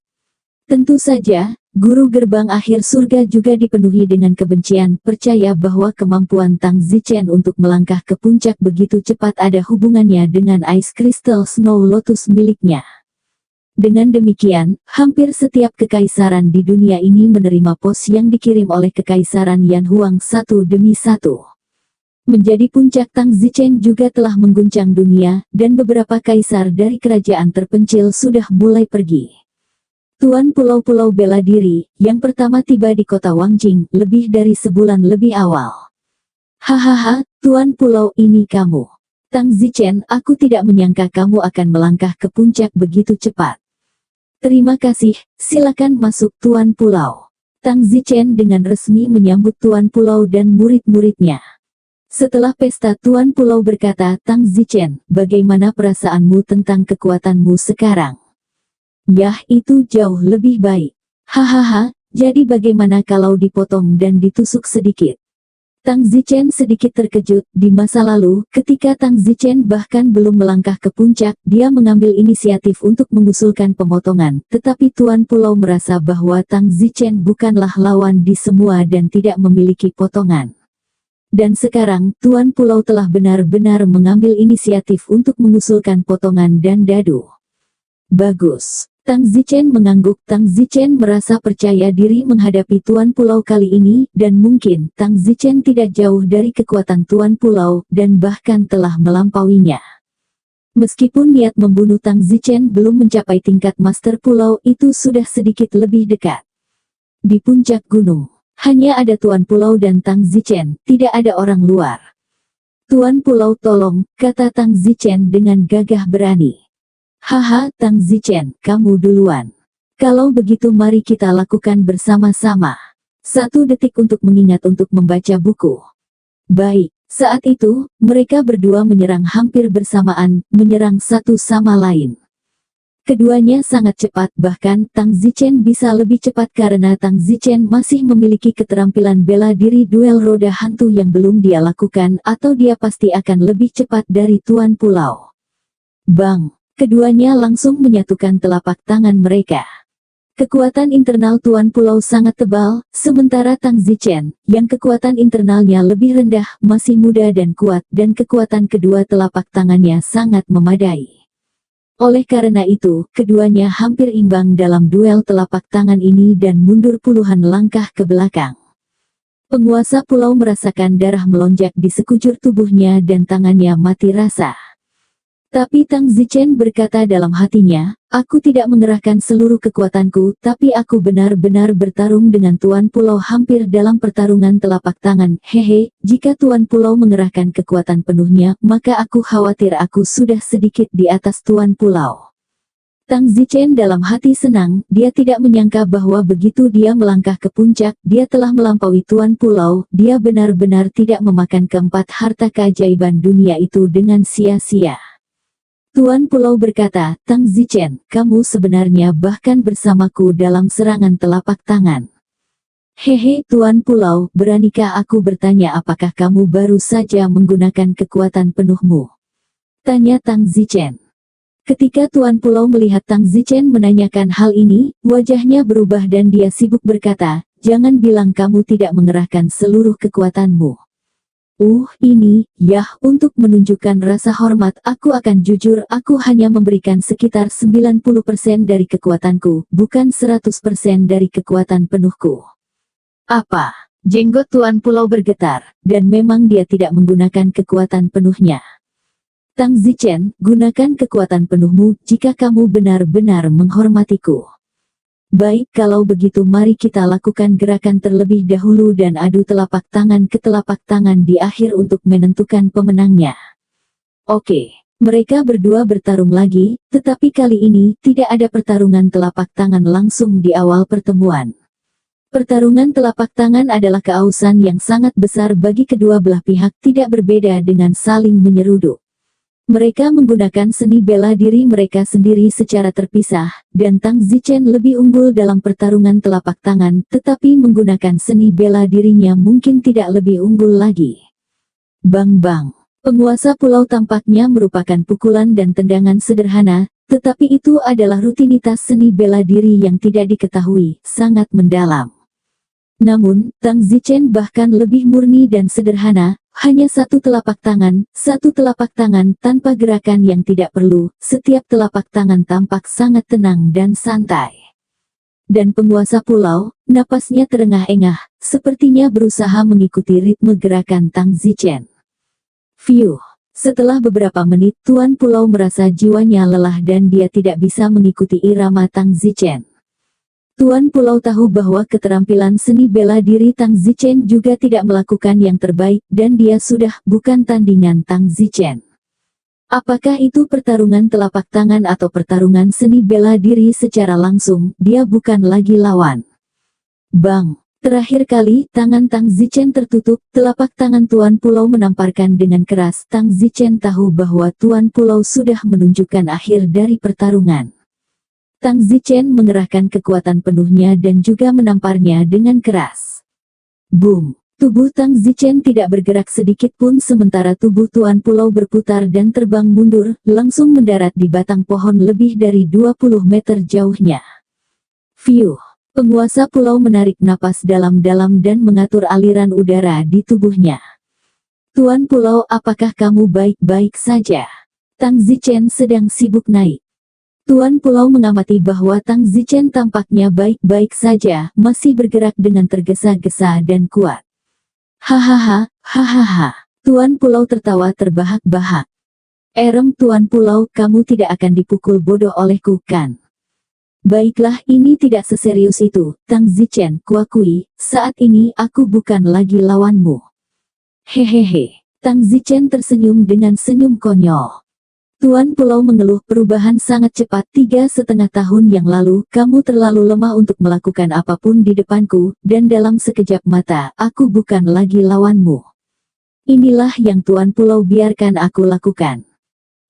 Tentu saja, guru gerbang akhir surga juga dipenuhi dengan kebencian, percaya bahwa kemampuan Tang Zichen untuk melangkah ke puncak begitu cepat ada hubungannya dengan Ice Crystal Snow Lotus miliknya. Dengan demikian, hampir setiap kekaisaran di dunia ini menerima pos yang dikirim oleh Kekaisaran Yan Huang satu demi satu. Menjadi puncak, Tang Zichen juga telah mengguncang dunia, dan beberapa kaisar dari kerajaan terpencil sudah mulai pergi. Tuan Pulau-Pulau Bela Diri, yang pertama tiba di kota Wangjing, lebih dari sebulan lebih awal. Hahaha, Tuan Pulau, ini kamu. Tang Zichen, aku tidak menyangka kamu akan melangkah ke puncak begitu cepat. Terima kasih, silakan masuk Tuan Pulau. Tang Zichen dengan resmi menyambut Tuan Pulau dan murid-muridnya. Setelah pesta, Tuan Pulau berkata, Tang Zichen, bagaimana perasaanmu tentang kekuatanmu sekarang? Yah, itu jauh lebih baik. Hahaha, jadi bagaimana kalau dipotong dan ditusuk sedikit? Tang Zichen sedikit terkejut. Di masa lalu, ketika Tang Zichen bahkan belum melangkah ke puncak, dia mengambil inisiatif untuk mengusulkan pemotongan, tetapi Tuan Pulau merasa bahwa Tang Zichen bukanlah lawan di semua dan tidak memiliki potongan. Dan sekarang, Tuan Pulau telah benar-benar mengambil inisiatif untuk mengusulkan potongan dan dadu. Bagus. Tang Zichen mengangguk. Tang Zichen merasa percaya diri menghadapi Tuan Pulau kali ini, dan mungkin Tang Zichen tidak jauh dari kekuatan Tuan Pulau, dan bahkan telah melampauinya. Meskipun niat membunuh Tang Zichen belum mencapai tingkat Master Pulau, itu sudah sedikit lebih dekat. Di puncak gunung, hanya ada Tuan Pulau dan Tang Zichen, tidak ada orang luar. Tuan Pulau, tolong, kata Tang Zichen dengan gagah berani. Haha, Tang Zichen, kamu duluan. Kalau begitu mari kita lakukan bersama-sama. 1 detik untuk mengingat untuk membaca buku. Baik, saat itu, mereka berdua menyerang hampir bersamaan, menyerang satu sama lain. Keduanya sangat cepat, bahkan Tang Zichen bisa lebih cepat karena Tang Zichen masih memiliki keterampilan bela diri duel roda hantu yang belum dia lakukan, atau dia pasti akan lebih cepat dari Tuan Pulau. Bang! Keduanya langsung menyatukan telapak tangan mereka. Kekuatan internal Tuan Pulau sangat tebal, sementara Tang Zichen, yang kekuatan internalnya lebih rendah, masih muda dan kuat, dan kekuatan kedua telapak tangannya sangat memadai. Oleh karena itu, keduanya hampir imbang dalam duel telapak tangan ini dan mundur puluhan langkah ke belakang. Penguasa pulau merasakan darah melonjak di sekujur tubuhnya dan tangannya mati rasa. Tapi Tang Zichen berkata dalam hatinya, aku tidak mengerahkan seluruh kekuatanku, tapi aku benar-benar bertarung dengan Tuan Pulau hampir dalam pertarungan telapak tangan. Hehe, jika Tuan Pulau mengerahkan kekuatan penuhnya, maka aku khawatir aku sudah sedikit di atas Tuan Pulau. Tang Zichen dalam hati senang, dia tidak menyangka bahwa begitu dia melangkah ke puncak, dia telah melampaui Tuan Pulau, dia benar-benar tidak memakan keempat harta keajaiban dunia itu dengan sia-sia. Tuan Pulau berkata, Tang Zichen, kamu sebenarnya bahkan bersamaku dalam serangan telapak tangan. Hehe, Tuan Pulau, beranikah aku bertanya apakah kamu baru saja menggunakan kekuatan penuhmu? Tanya Tang Zichen. Ketika Tuan Pulau melihat Tang Zichen menanyakan hal ini, wajahnya berubah dan dia sibuk berkata, jangan bilang kamu tidak mengerahkan seluruh kekuatanmu. Ini, yah, untuk menunjukkan rasa hormat, aku akan jujur, aku hanya memberikan sekitar 90% dari kekuatanku, bukan 100% dari kekuatan penuhku. Apa? Jenggot Tuan Pulau bergetar, dan memang dia tidak menggunakan kekuatan penuhnya. Tang Zichen, gunakan kekuatan penuhmu, jika kamu benar-benar menghormatiku. Baik, kalau begitu mari kita lakukan gerakan terlebih dahulu dan adu telapak tangan ke telapak tangan di akhir untuk menentukan pemenangnya. Oke, mereka berdua bertarung lagi, tetapi kali ini tidak ada pertarungan telapak tangan langsung di awal pertemuan. Pertarungan telapak tangan adalah keausan yang sangat besar bagi kedua belah pihak, tidak berbeda dengan saling menyeruduk. Mereka menggunakan seni bela diri mereka sendiri secara terpisah, dan Tang Zichen lebih unggul dalam pertarungan telapak tangan, tetapi menggunakan seni bela dirinya mungkin tidak lebih unggul lagi. Bang-bang. Penguasa pulau tampaknya merupakan pukulan dan tendangan sederhana, tetapi itu adalah rutinitas seni bela diri yang tidak diketahui, sangat mendalam. Namun, Tang Zichen bahkan lebih murni dan sederhana, hanya satu telapak tangan tanpa gerakan yang tidak perlu, setiap telapak tangan tampak sangat tenang dan santai. Dan penguasa pulau, napasnya terengah-engah, sepertinya berusaha mengikuti ritme gerakan Tang Zichen. Fiuh. Setelah beberapa menit, Tuan Pulau merasa jiwanya lelah dan dia tidak bisa mengikuti irama Tang Zichen. Tuan Pulau tahu bahwa keterampilan seni bela diri Tang Zichen juga tidak melakukan yang terbaik dan dia sudah bukan tandingan Tang Zichen. Apakah itu pertarungan telapak tangan atau pertarungan seni bela diri secara langsung, dia bukan lagi lawan. Bang! Terakhir kali, tangan Tang Zichen tertutup, telapak tangan Tuan Pulau menamparkan dengan keras. Tang Zichen tahu bahwa Tuan Pulau sudah menunjukkan akhir dari pertarungan. Tang Zichen mengerahkan kekuatan penuhnya dan juga menamparnya dengan keras. Boom! Tubuh Tang Zichen tidak bergerak sedikit pun sementara tubuh Tuan Pulau berputar dan terbang mundur, langsung mendarat di batang pohon lebih dari 20 meter jauhnya. Fiuh! Penguasa pulau menarik napas dalam-dalam dan mengatur aliran udara di tubuhnya. Tuan Pulau, apakah kamu baik-baik saja? Tang Zichen sedang sibuk naik. Tuan Pulau mengamati bahwa Tang Zichen tampaknya baik-baik saja, masih bergerak dengan tergesa-gesa dan kuat. Hahaha, hahaha. Tuan Pulau tertawa terbahak-bahak. Tuan Pulau, kamu tidak akan dipukul bodoh olehku, kan? Baiklah, ini tidak seserius itu, Tang Zichen, kuakui, saat ini aku bukan lagi lawanmu. Hehehe. Tang Zichen tersenyum dengan senyum konyol. Tuan Pulau mengeluh, perubahan sangat cepat. 3,5 tahun yang lalu, kamu terlalu lemah untuk melakukan apapun di depanku, dan dalam sekejap mata, aku bukan lagi lawanmu. Inilah yang Tuan Pulau biarkan aku lakukan.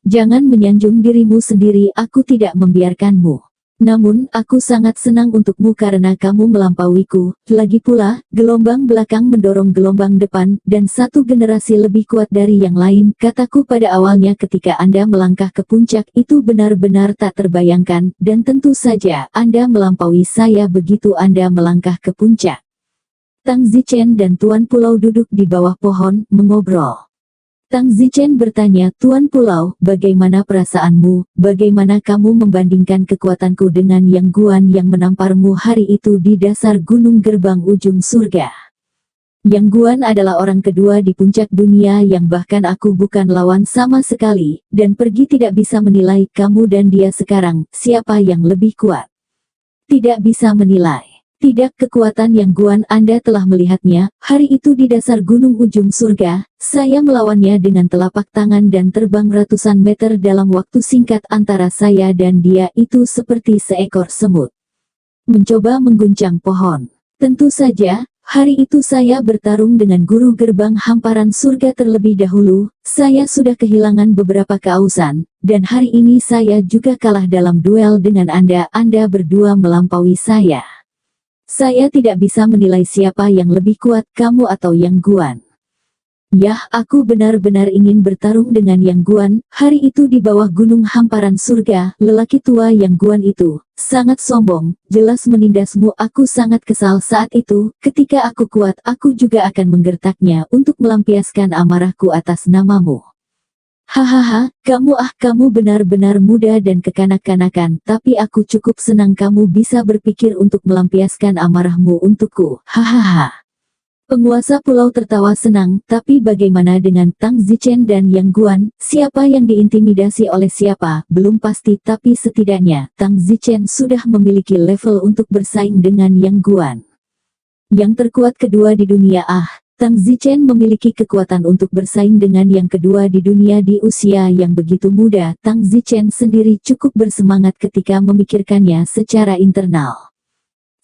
Jangan menyanjung dirimu sendiri, aku tidak membiarkanmu. Namun, aku sangat senang untukmu karena kamu melampauiku. Lagi pula, gelombang belakang mendorong gelombang depan, dan satu generasi lebih kuat dari yang lain. Kataku pada awalnya ketika Anda melangkah ke puncak itu benar-benar tak terbayangkan, dan tentu saja Anda melampaui saya begitu Anda melangkah ke puncak. Tang Zichen dan Tuan Pulau duduk di bawah pohon, mengobrol. Tang Zichen bertanya, Tuan Pulau, bagaimana perasaanmu, bagaimana kamu membandingkan kekuatanku dengan Yang Guan yang menamparmu hari itu di dasar gunung gerbang ujung surga? Yang Guan adalah orang kedua di puncak dunia yang bahkan aku bukan lawan sama sekali, dan pergi tidak bisa menilai kamu dan dia sekarang, siapa yang lebih kuat. Tidak bisa menilai. Tidak, kekuatan Yang Guan Anda telah melihatnya, hari itu di dasar gunung ujung surga, saya melawannya dengan telapak tangan dan terbang ratusan meter dalam waktu singkat antara saya dan dia itu seperti seekor semut. Mencoba mengguncang pohon. Tentu saja, hari itu saya bertarung dengan guru gerbang hamparan surga terlebih dahulu, saya sudah kehilangan beberapa keausan, dan hari ini saya juga kalah dalam duel dengan Anda berdua melampaui saya. Saya tidak bisa menilai siapa yang lebih kuat, kamu atau Yang Guan. Yah, aku benar-benar ingin bertarung dengan Yang Guan. Hari itu di bawah gunung hamparan surga, lelaki tua Yang Guan itu sangat sombong, jelas menindasmu. Aku sangat kesal saat itu. Ketika aku kuat, aku juga akan menggertaknya untuk melampiaskan amarahku atas namamu. Hahaha, kamu benar-benar muda dan kekanak-kanakan, tapi aku cukup senang kamu bisa berpikir untuk melampiaskan amarahmu untukku. Hahaha. Penguasa pulau tertawa senang, tapi bagaimana dengan Tang Zichen dan Yang Guan? Siapa yang diintimidasi oleh siapa? Belum pasti, tapi setidaknya Tang Zichen sudah memiliki level untuk bersaing dengan Yang Guan. Yang terkuat kedua di dunia. Tang Zichen memiliki kekuatan untuk bersaing dengan yang kedua di dunia di usia yang begitu muda. Tang Zichen sendiri cukup bersemangat ketika memikirkannya secara internal.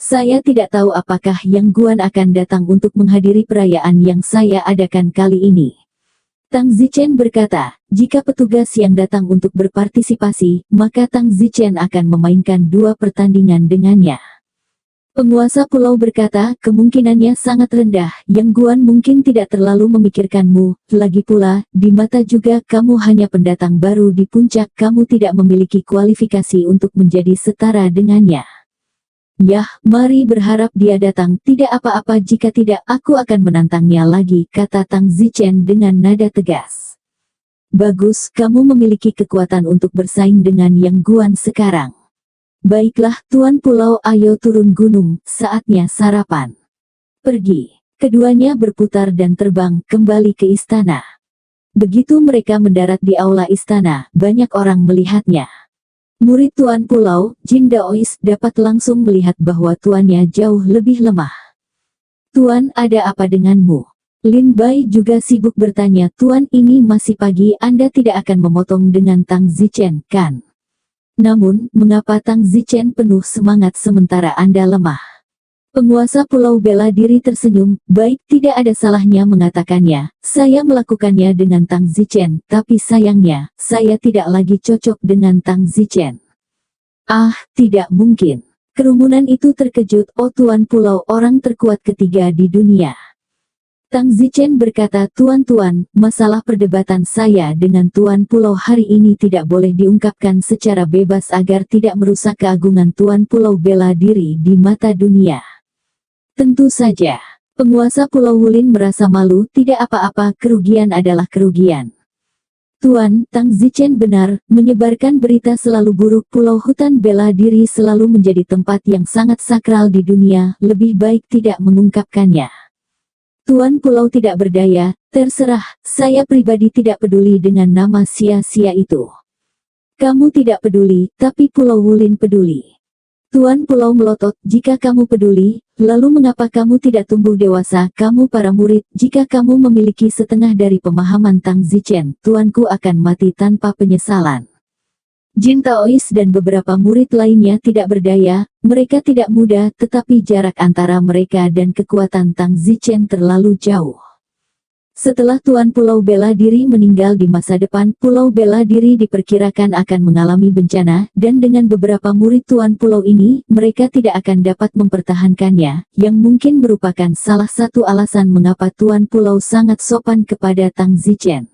Saya tidak tahu apakah Yang Guan akan datang untuk menghadiri perayaan yang saya adakan kali ini. Tang Zichen berkata, jika petugas yang datang untuk berpartisipasi, maka Tang Zichen akan memainkan 2 pertandingan dengannya. Penguasa pulau berkata, kemungkinannya sangat rendah, Yang Guan mungkin tidak terlalu memikirkanmu, lagi pula, di mata juga kamu hanya pendatang baru di puncak, kamu tidak memiliki kualifikasi untuk menjadi setara dengannya. Yah, mari berharap dia datang. Tidak apa-apa jika tidak, aku akan menantangnya lagi, kata Tang Zichen dengan nada tegas. Bagus, kamu memiliki kekuatan untuk bersaing dengan Yang Guan sekarang. Baiklah, Tuan Pulau, ayo turun gunung, saatnya sarapan. Pergi. Keduanya berputar dan terbang kembali ke istana. Begitu mereka mendarat di aula istana, banyak orang melihatnya. Murid Tuan Pulau, Jin Daois, dapat langsung melihat bahwa tuannya jauh lebih lemah. Tuan, ada apa denganmu? Lin Bai juga sibuk bertanya. Tuan, ini masih pagi, Anda tidak akan memotong dengan Tang Zichen, kan? Namun, mengapa Tang Zichen penuh semangat sementara Anda lemah? Penguasa Pulau Bela Diri tersenyum. Baik, tidak ada salahnya mengatakannya. Saya melakukannya dengan Tang Zichen, tapi sayangnya, saya tidak lagi cocok dengan Tang Zichen. Ah, tidak mungkin. Kerumunan itu terkejut. Oh Tuan Pulau, orang terkuat ketiga di dunia. Tang Zichen berkata, Tuan-tuan, masalah perdebatan saya dengan Tuan Pulau hari ini tidak boleh diungkapkan secara bebas agar tidak merusak keagungan Tuan Pulau Bela Diri di mata dunia. Tentu saja, penguasa Pulau Wulin merasa malu. Tidak apa-apa, kerugian adalah kerugian. Tuan, Tang Zichen benar, menyebarkan berita selalu buruk. Pulau Hutan Bela Diri selalu menjadi tempat yang sangat sakral di dunia, lebih baik tidak mengungkapkannya. Tuan Pulau tidak berdaya, terserah, saya pribadi tidak peduli dengan nama sia-sia itu. Kamu tidak peduli, tapi Pulau Wulin peduli. Tuan Pulau melotot, jika kamu peduli, lalu mengapa kamu tidak tumbuh dewasa? Kamu para murid, jika kamu memiliki setengah dari pemahaman Tang Zichen, tuanku akan mati tanpa penyesalan. Jin Taois dan beberapa murid lainnya tidak berdaya, mereka tidak muda, tetapi jarak antara mereka dan kekuatan Tang Zichen terlalu jauh. Setelah Tuan Pulau Bela Diri meninggal di masa depan, Pulau Bela Diri diperkirakan akan mengalami bencana, dan dengan beberapa murid Tuan Pulau ini, mereka tidak akan dapat mempertahankannya, yang mungkin merupakan salah satu alasan mengapa Tuan Pulau sangat sopan kepada Tang Zichen.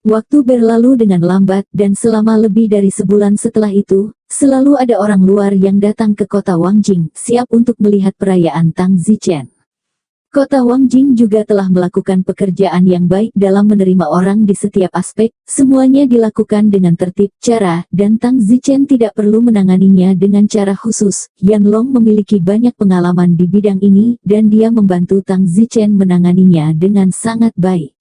Waktu berlalu dengan lambat, dan selama lebih dari sebulan setelah itu, selalu ada orang luar yang datang ke kota Wangjing, siap untuk melihat perayaan Tang Zichen. Kota Wangjing juga telah melakukan pekerjaan yang baik dalam menerima orang di setiap aspek, semuanya dilakukan dengan tertib, cara, dan Tang Zichen tidak perlu menanganinya dengan cara khusus. Yan Long memiliki banyak pengalaman di bidang ini, dan dia membantu Tang Zichen menanganinya dengan sangat baik.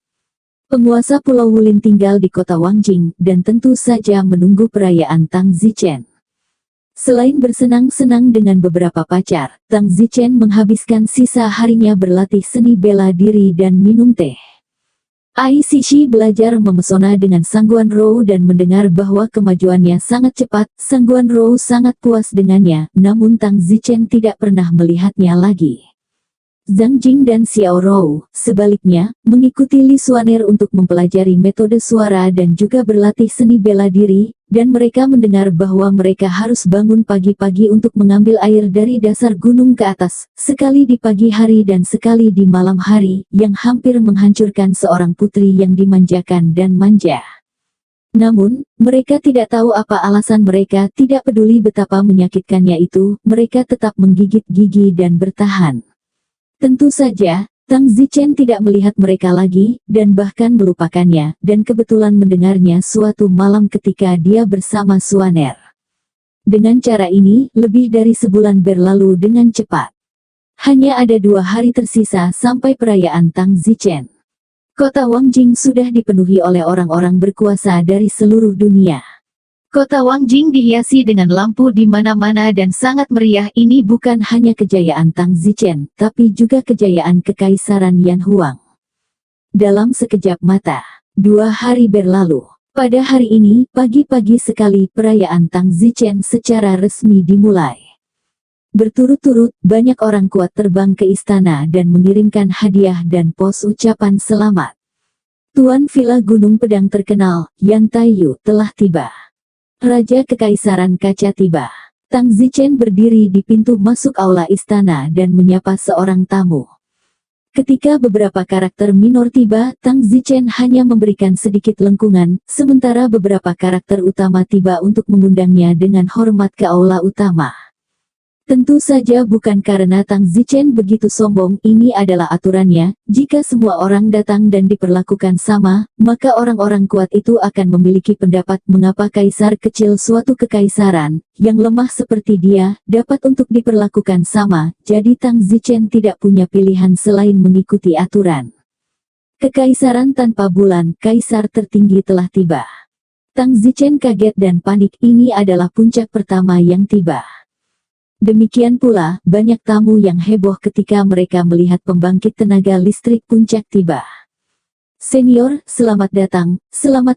Penguasa Pulau Wulin tinggal di kota Wangjing, dan tentu saja menunggu perayaan Tang Zichen. Selain bersenang-senang dengan beberapa pacar, Tang Zichen menghabiskan sisa harinya berlatih seni bela diri dan minum teh. Ai Sishi belajar memesona dengan Sangguan Rou dan mendengar bahwa kemajuannya sangat cepat. Sangguan Rou sangat puas dengannya, namun Tang Zichen tidak pernah melihatnya lagi. Zhang Jing dan Xiao Rou, sebaliknya, mengikuti Li Xuan'er untuk mempelajari metode suara dan juga berlatih seni bela diri, dan mereka mendengar bahwa mereka harus bangun pagi-pagi untuk mengambil air dari dasar gunung ke atas, sekali di pagi hari dan sekali di malam hari, yang hampir menghancurkan seorang putri yang dimanjakan dan manja. Namun, mereka tidak tahu apa alasan mereka, tidak peduli betapa menyakitkannya itu, mereka tetap menggigit gigi dan bertahan. Tentu saja, Tang Zichen tidak melihat mereka lagi, dan bahkan melupakannya, dan kebetulan mendengarnya suatu malam ketika dia bersama Xuan'er. Dengan cara ini, lebih dari sebulan berlalu dengan cepat. Hanya ada 2 hari tersisa sampai perayaan Tang Zichen. Kota Wangjing sudah dipenuhi oleh orang-orang berkuasa dari seluruh dunia. Kota Wangjing dihiasi dengan lampu di mana-mana dan sangat meriah. Ini bukan hanya kejayaan Tang Zichen, tapi juga kejayaan Kekaisaran Yan Huang. Dalam sekejap mata, 2 hari berlalu. Pada hari ini, pagi-pagi sekali perayaan Tang Zichen secara resmi dimulai. Berturut-turut, banyak orang kuat terbang ke istana dan mengirimkan hadiah dan pos ucapan selamat. Tuan Villa Gunung Pedang terkenal, Yan Taiyu, telah tiba. Raja Kekaisaran Kaca tiba. Tang Zichen berdiri di pintu masuk aula istana dan menyapa seorang tamu. Ketika beberapa karakter minor tiba, Tang Zichen hanya memberikan sedikit lengkungan, sementara beberapa karakter utama tiba untuk mengundangnya dengan hormat ke aula utama. Tentu saja bukan karena Tang Zichen begitu sombong, ini adalah aturannya, jika semua orang datang dan diperlakukan sama, maka orang-orang kuat itu akan memiliki pendapat mengapa kaisar kecil suatu kekaisaran, yang lemah seperti dia, dapat untuk diperlakukan sama, jadi Tang Zichen tidak punya pilihan selain mengikuti aturan. Kekaisaran tanpa bulan, kaisar tertinggi telah tiba. Tang Zichen kaget dan panik, ini adalah puncak pertama yang tiba. Demikian pula, banyak tamu yang heboh ketika mereka melihat pembangkit tenaga listrik puncak tiba. Senior, selamat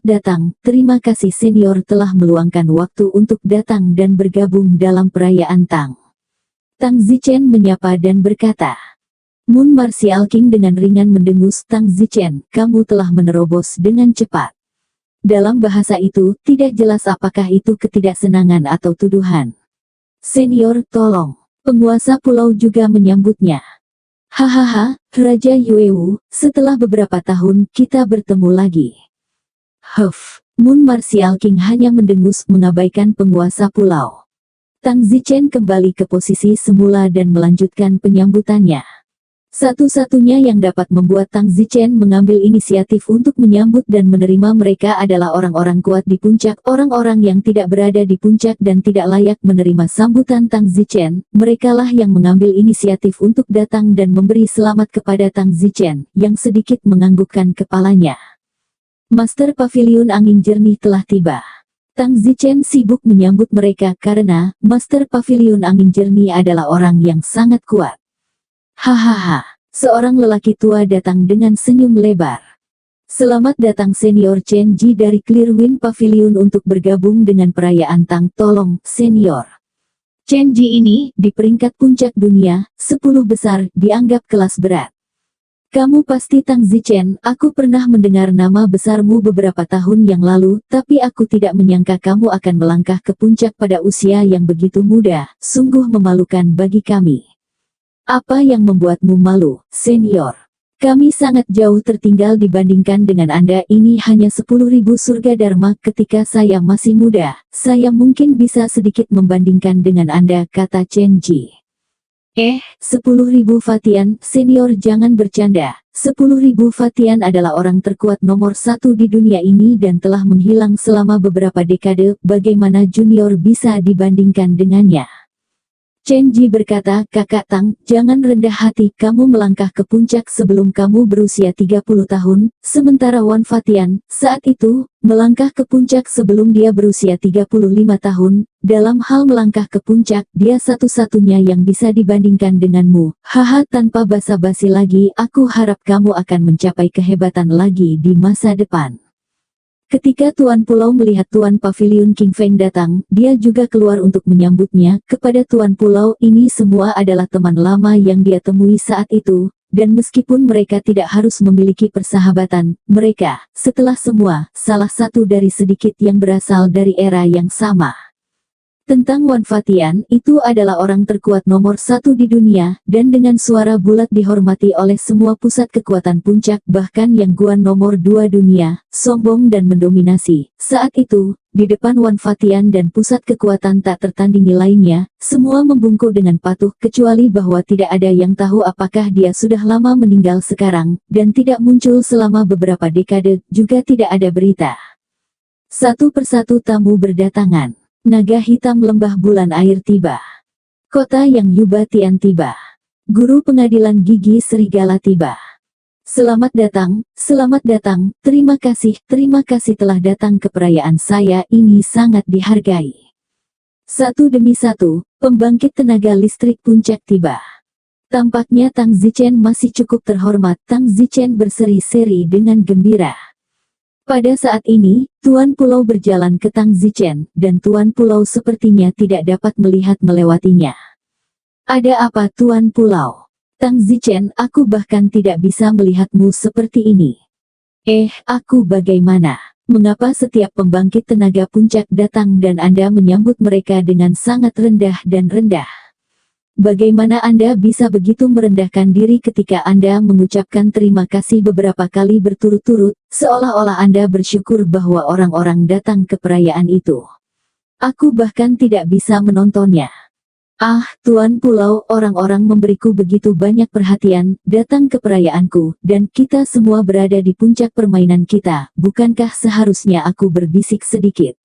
datang, terima kasih senior telah meluangkan waktu untuk datang dan bergabung dalam perayaan Tang. Tang Zichen menyapa dan berkata. Moon Martial King dengan ringan mendengus, Tang Zichen, kamu telah menerobos dengan cepat. Dalam bahasa itu, tidak jelas apakah itu ketidaksenangan atau tuduhan. Senior, tolong. Penguasa pulau juga menyambutnya. Hahaha, Raja Yuewu, setelah beberapa tahun kita bertemu lagi. Moon Martial King hanya mendengus mengabaikan penguasa pulau. Tang Zichen kembali ke posisi semula dan melanjutkan penyambutannya. Satu-satunya yang dapat membuat Tang Zichen mengambil inisiatif untuk menyambut dan menerima mereka adalah orang-orang kuat di puncak, orang-orang yang tidak berada di puncak dan tidak layak menerima sambutan Tang Zichen. Merekalah yang mengambil inisiatif untuk datang dan memberi selamat kepada Tang Zichen, yang sedikit menganggukkan kepalanya. Master Pavilion Angin Jernih telah tiba. Tang Zichen sibuk menyambut mereka karena Master Pavilion Angin Jernih adalah orang yang sangat kuat. Hahaha, seorang lelaki tua datang dengan senyum lebar. Selamat datang senior Chen Ji dari Clearwind Pavilion untuk bergabung dengan perayaan Tang. Tolong, senior. Chen Ji ini, di peringkat puncak dunia, 10 besar, dianggap kelas berat. Kamu pasti Tang Zichen, aku pernah mendengar nama besarmu beberapa tahun yang lalu, tapi aku tidak menyangka kamu akan melangkah ke puncak pada usia yang begitu muda, sungguh memalukan bagi kami. Apa yang membuatmu malu, senior? Kami sangat jauh tertinggal dibandingkan dengan Anda, ini hanya 10.000 surga Dharma ketika saya masih muda, saya mungkin bisa sedikit membandingkan dengan Anda, kata Chen Ji. 10.000 Fatian, senior jangan bercanda, 10.000 Fatian adalah orang terkuat nomor 1 di dunia ini dan telah menghilang selama beberapa dekade, bagaimana junior bisa dibandingkan dengannya? Chen Ji berkata, Kakak Tang, jangan rendah hati, kamu melangkah ke puncak sebelum kamu berusia 30 tahun, sementara Wan Fatian, saat itu, melangkah ke puncak sebelum dia berusia 35 tahun, dalam hal melangkah ke puncak, dia satu-satunya yang bisa dibandingkan denganmu. Haha, tanpa basa-basi lagi, aku harap kamu akan mencapai kehebatan lagi di masa depan. Ketika Tuan Pulau melihat Tuan Pavilion King Feng datang, dia juga keluar untuk menyambutnya. Kepada Tuan Pulau, ini semua adalah teman lama yang dia temui saat itu, dan meskipun mereka tidak harus memiliki persahabatan, mereka, setelah semua, salah satu dari sedikit yang berasal dari era yang sama. Tentang Wan Fatian, itu adalah orang terkuat nomor 1 di dunia, dan dengan suara bulat dihormati oleh semua pusat kekuatan puncak, bahkan yang Guan nomor 2 dunia, sombong dan mendominasi. Saat itu, di depan Wan Fatian dan pusat kekuatan tak tertandingi lainnya, semua membungkuk dengan patuh, kecuali bahwa tidak ada yang tahu apakah dia sudah lama meninggal sekarang, dan tidak muncul selama beberapa dekade, juga tidak ada berita. Satu persatu tamu berdatangan. Naga hitam lembah bulan air tiba. Kota yang Yubatian tiba. Guru pengadilan gigi serigala tiba. Selamat datang, terima kasih telah datang ke perayaan saya, ini sangat dihargai. Satu demi satu, pembangkit tenaga listrik puncak tiba. Tampaknya Tang Zichen masih cukup terhormat, Tang Zichen berseri-seri dengan gembira. Pada saat ini, Tuan Pulau berjalan ke Tang Zichen, dan Tuan Pulau sepertinya tidak dapat melihat melewatinya. Ada apa Tuan Pulau? Tang Zichen, aku bahkan tidak bisa melihatmu seperti ini. Aku bagaimana? Mengapa setiap pembangkit tenaga puncak datang dan Anda menyambut mereka dengan sangat rendah dan rendah? Bagaimana Anda bisa begitu merendahkan diri ketika Anda mengucapkan terima kasih beberapa kali berturut-turut, seolah-olah Anda bersyukur bahwa orang-orang datang ke perayaan itu? Aku bahkan tidak bisa menontonnya. Ah, Tuan Pulau, orang-orang memberiku begitu banyak perhatian, datang ke perayaanku, dan kita semua berada di puncak permainan kita. Bukankah seharusnya aku berbisik sedikit?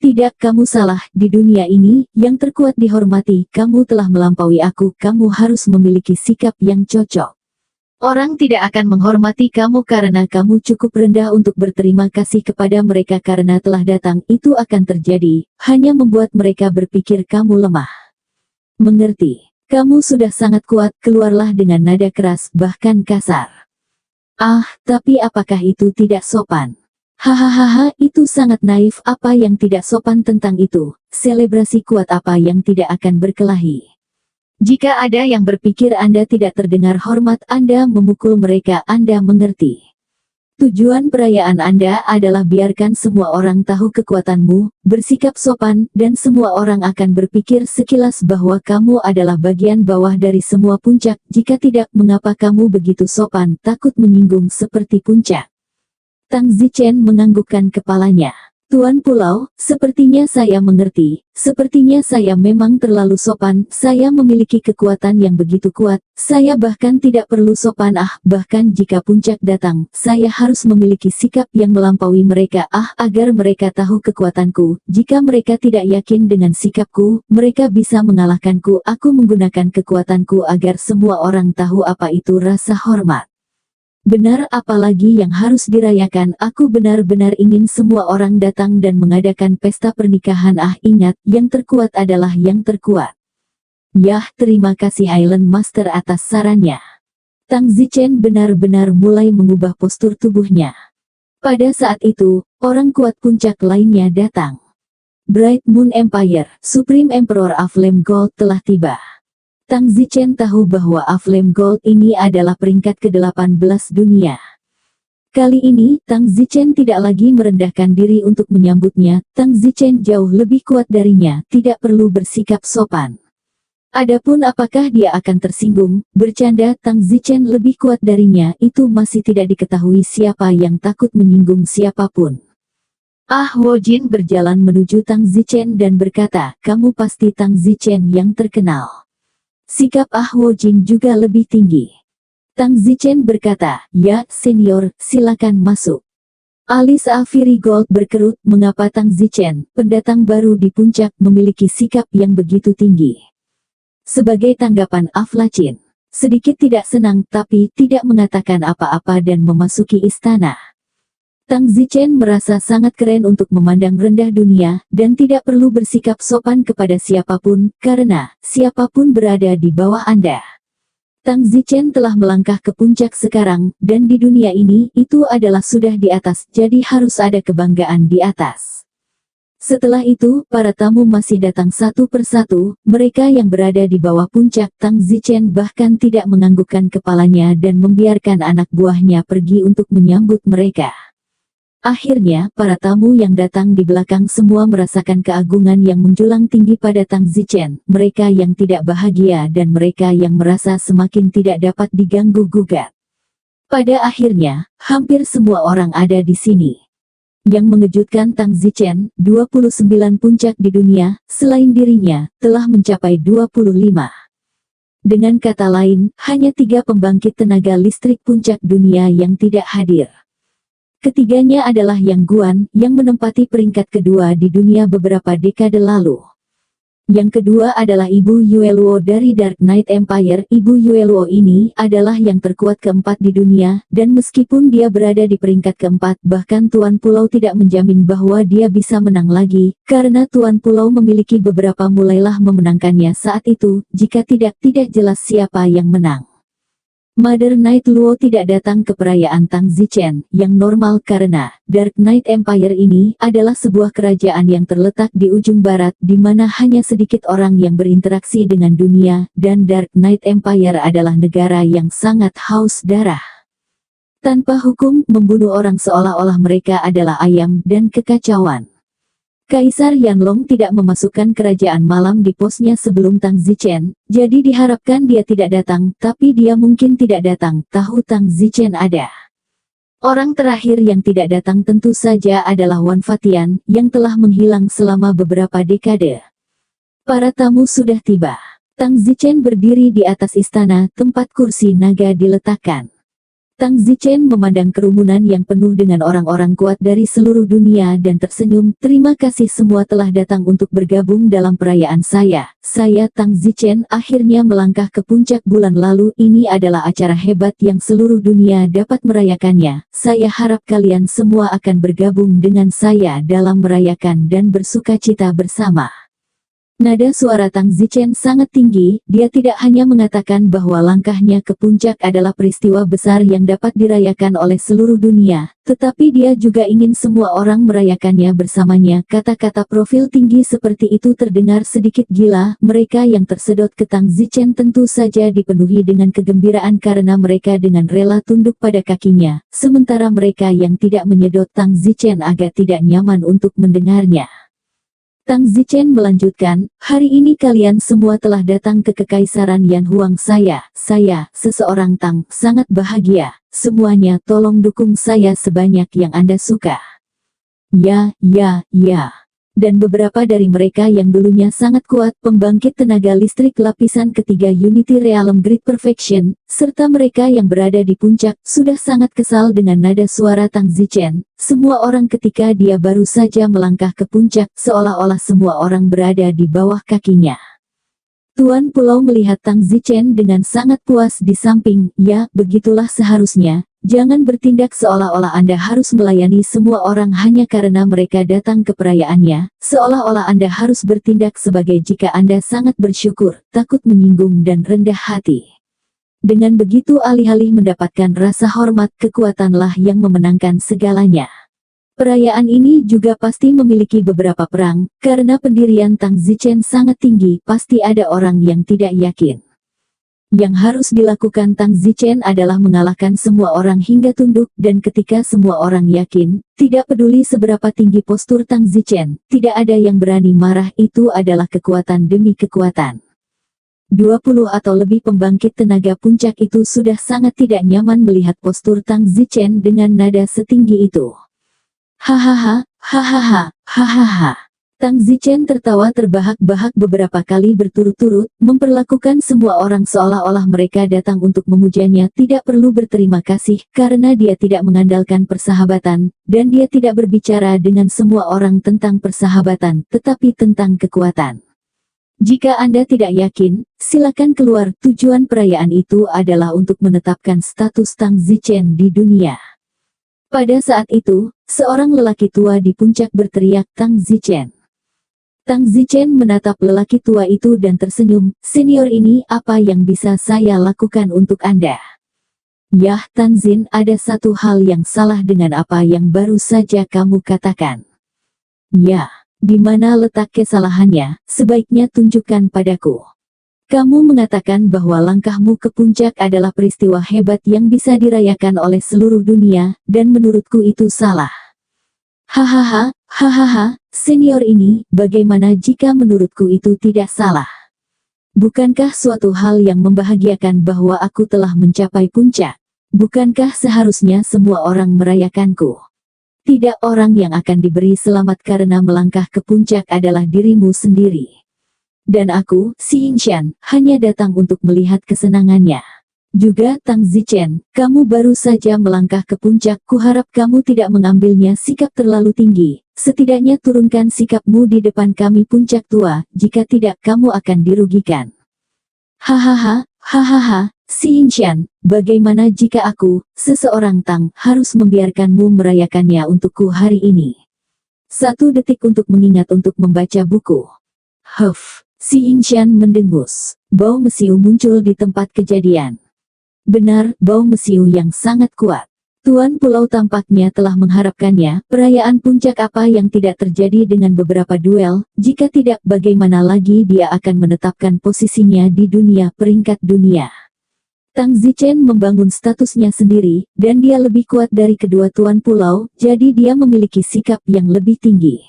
Tidak, kamu salah. Di dunia ini, yang terkuat dihormati, kamu telah melampaui aku, kamu harus memiliki sikap yang cocok. Orang tidak akan menghormati kamu karena kamu cukup rendah untuk berterima kasih kepada mereka karena telah datang. Itu akan terjadi, hanya membuat mereka berpikir kamu lemah. Mengerti? Kamu sudah sangat kuat, keluarlah dengan nada keras, bahkan kasar. Ah, tapi apakah itu tidak sopan? Hahaha, itu sangat naif. Apa yang tidak sopan tentang itu? Selebrasi kuat apa yang tidak akan berkelahi? Jika ada yang berpikir Anda tidak terdengar hormat, Anda memukul mereka. Anda mengerti? Tujuan perayaan Anda adalah biarkan semua orang tahu kekuatanmu, bersikap sopan, dan semua orang akan berpikir sekilas bahwa kamu adalah bagian bawah dari semua puncak. Jika tidak, mengapa kamu begitu sopan, takut menyinggung seperti puncak? Tang Zichen menganggukkan kepalanya. Tuan Pulau, sepertinya saya mengerti, sepertinya saya memang terlalu sopan, saya memiliki kekuatan yang begitu kuat, saya bahkan tidak perlu sopan bahkan jika puncak datang, saya harus memiliki sikap yang melampaui mereka agar mereka tahu kekuatanku, jika mereka tidak yakin dengan sikapku, mereka bisa mengalahkanku, aku menggunakan kekuatanku agar semua orang tahu apa itu rasa hormat. Benar, apalagi yang harus dirayakan, aku benar-benar ingin semua orang datang dan mengadakan pesta pernikahan ingat, yang terkuat adalah yang terkuat. Yah, terima kasih Island Master atas sarannya. Tang Zichen benar-benar mulai mengubah postur tubuhnya. Pada saat itu, orang kuat puncak lainnya datang. Bright Moon Empire, Supreme Emperor of Flame Gold telah tiba. Tang Zichen tahu bahwa Flame Gold ini adalah peringkat ke-18 dunia. Kali ini, Tang Zichen tidak lagi merendahkan diri untuk menyambutnya, Tang Zichen jauh lebih kuat darinya, tidak perlu bersikap sopan. Adapun apakah dia akan tersinggung, bercanda, Tang Zichen lebih kuat darinya, itu masih tidak diketahui siapa yang takut menyinggung siapapun. Wo Jin berjalan menuju Tang Zichen dan berkata, kamu pasti Tang Zichen yang terkenal. Sikap Wo Jin juga lebih tinggi. Tang Zichen berkata, ya, senior, silakan masuk. Alis Fury Gold berkerut, mengapa Tang Zichen, pendatang baru di puncak, memiliki sikap yang begitu tinggi. Sebagai tanggapan Aflachin, sedikit tidak senang tapi tidak mengatakan apa-apa dan memasuki istana. Tang Zichen merasa sangat keren untuk memandang rendah dunia, dan tidak perlu bersikap sopan kepada siapapun, karena siapapun berada di bawah Anda. Tang Zichen telah melangkah ke puncak sekarang, dan di dunia ini, itu adalah sudah di atas, jadi harus ada kebanggaan di atas. Setelah itu, para tamu masih datang satu persatu, mereka yang berada di bawah puncak. Tang Zichen bahkan tidak menganggukkan kepalanya dan membiarkan anak buahnya pergi untuk menyambut mereka. Akhirnya, para tamu yang datang di belakang semua merasakan keagungan yang menjulang tinggi pada Tang Zichen, mereka yang tidak bahagia dan mereka yang merasa semakin tidak dapat diganggu-gugat. Pada akhirnya, hampir semua orang ada di sini. Yang mengejutkan Tang Zichen, 29 puncak di dunia, selain dirinya, telah mencapai 25. Dengan kata lain, hanya 3 pembangkit tenaga listrik puncak dunia yang tidak hadir. Ketiganya adalah Yang Guan, yang menempati peringkat kedua di dunia beberapa dekade lalu. Yang kedua adalah Ibu Yueluo dari Dark Knight Empire. Ibu Yueluo ini adalah yang terkuat keempat di dunia, dan meskipun dia berada di peringkat keempat, bahkan Tuan Pulau tidak menjamin bahwa dia bisa menang lagi, karena Tuan Pulau memiliki beberapa mulailah memenangkannya saat itu, jika tidak jelas siapa yang menang. Mother Knight Luo tidak datang ke perayaan Tang Zichen, yang normal karena Dark Knight Empire ini adalah sebuah kerajaan yang terletak di ujung barat, di mana hanya sedikit orang yang berinteraksi dengan dunia, dan Dark Knight Empire adalah negara yang sangat haus darah. Tanpa hukum, membunuh orang seolah-olah mereka adalah ayam, dan kekacauan. Kaisar Yanlong tidak memasukkan kerajaan malam di posnya sebelum Tang Zichen, jadi diharapkan dia tidak datang, tapi dia mungkin tidak datang, tahu Tang Zichen ada. Orang terakhir yang tidak datang tentu saja adalah Wan Fatian, yang telah menghilang selama beberapa dekade. Para tamu sudah tiba. Tang Zichen berdiri di atas istana tempat kursi naga diletakkan. Tang Zichen memandang kerumunan yang penuh dengan orang-orang kuat dari seluruh dunia dan tersenyum. Terima kasih semua telah datang untuk bergabung dalam perayaan saya. Saya Tang Zichen akhirnya melangkah ke puncak bulan lalu. Ini adalah acara hebat yang seluruh dunia dapat merayakannya. Saya harap kalian semua akan bergabung dengan saya dalam merayakan dan bersukacita bersama. Nada suara Tang Zichen sangat tinggi. Dia tidak hanya mengatakan bahwa langkahnya ke puncak adalah peristiwa besar yang dapat dirayakan oleh seluruh dunia, tetapi dia juga ingin semua orang merayakannya bersamanya. Kata-kata profil tinggi seperti itu terdengar sedikit gila. Mereka yang tersedot ke Tang Zichen tentu saja dipenuhi dengan kegembiraan karena mereka dengan rela tunduk pada kakinya, sementara mereka yang tidak menyedot Tang Zichen agak tidak nyaman untuk mendengarnya. Tang Zichen melanjutkan, hari ini kalian semua telah datang ke Kekaisaran Yan Huang saya, seseorang Tang, sangat bahagia. Semuanya tolong dukung saya sebanyak yang Anda suka. Ya. Dan beberapa dari mereka yang dulunya sangat kuat, pembangkit tenaga listrik lapisan ketiga Unity Realm Grid Perfection, serta mereka yang berada di puncak, sudah sangat kesal dengan nada suara Tang Zichen. Semua orang ketika dia baru saja melangkah ke puncak, seolah-olah semua orang berada di bawah kakinya. Tuan Pulau melihat Tang Zichen dengan sangat puas di samping, ya, begitulah seharusnya. Jangan bertindak seolah-olah Anda harus melayani semua orang hanya karena mereka datang ke perayaannya, seolah-olah Anda harus bertindak sebagai jika Anda sangat bersyukur, takut menyinggung dan rendah hati. Dengan begitu alih-alih mendapatkan rasa hormat, kekuatanlah yang memenangkan segalanya. Perayaan ini juga pasti memiliki beberapa perang, karena pendirian Tang Zichen sangat tinggi, pasti ada orang yang tidak yakin. Yang harus dilakukan Tang Zichen adalah mengalahkan semua orang hingga tunduk, dan ketika semua orang yakin, tidak peduli seberapa tinggi postur Tang Zichen, tidak ada yang berani marah. Itu adalah kekuatan demi kekuatan. 20 atau lebih pembangkit tenaga puncak itu sudah sangat tidak nyaman melihat postur Tang Zichen dengan nada setinggi itu. Hahaha. Tang Zichen tertawa terbahak-bahak beberapa kali berturut-turut, memperlakukan semua orang seolah-olah mereka datang untuk memujanya. Tidak perlu berterima kasih, karena dia tidak mengandalkan persahabatan, dan dia tidak berbicara dengan semua orang tentang persahabatan, tetapi tentang kekuatan. Jika Anda tidak yakin, silakan keluar. Tujuan perayaan itu adalah untuk menetapkan status Tang Zichen di dunia. Pada saat itu, seorang lelaki tua di puncak berteriak, Tang Zichen. Tang Zichen menatap lelaki tua itu dan tersenyum, senior ini, apa yang bisa saya lakukan untuk Anda? Yah, Tanzin, ada satu hal yang salah dengan apa yang baru saja kamu katakan. Ya, di mana letak kesalahannya, sebaiknya tunjukkan padaku. Kamu mengatakan bahwa langkahmu ke puncak adalah peristiwa hebat yang bisa dirayakan oleh seluruh dunia, dan menurutku itu salah. Hahaha, senior ini, bagaimana jika menurutku itu tidak salah? Bukankah suatu hal yang membahagiakan bahwa aku telah mencapai puncak? Bukankah seharusnya semua orang merayakanku? Tidak, orang yang akan diberi selamat karena melangkah ke puncak adalah dirimu sendiri. Dan aku, Si Yingshan, hanya datang untuk melihat kesenangannya. Juga Tang Zichen, kamu baru saja melangkah ke puncak, kuharap kamu tidak mengambilnya sikap terlalu tinggi. Setidaknya turunkan sikapmu di depan kami puncak tua, jika tidak kamu akan dirugikan. Hahaha, Si Yingshan, bagaimana jika aku, seseorang Tang, harus membiarkanmu merayakannya untukku hari ini? 1 detik untuk mengingat untuk membaca buku. Si Yingshan mendengus. Bau mesiu muncul di tempat kejadian. Benar, bau mesiu yang sangat kuat. Tuan Pulau tampaknya telah mengharapkannya. Perayaan puncak apa yang tidak terjadi dengan beberapa duel? Jika tidak, bagaimana lagi dia akan menetapkan posisinya di dunia peringkat dunia? Tang Zichen membangun statusnya sendiri, dan dia lebih kuat dari kedua Tuan Pulau, jadi dia memiliki sikap yang lebih tinggi.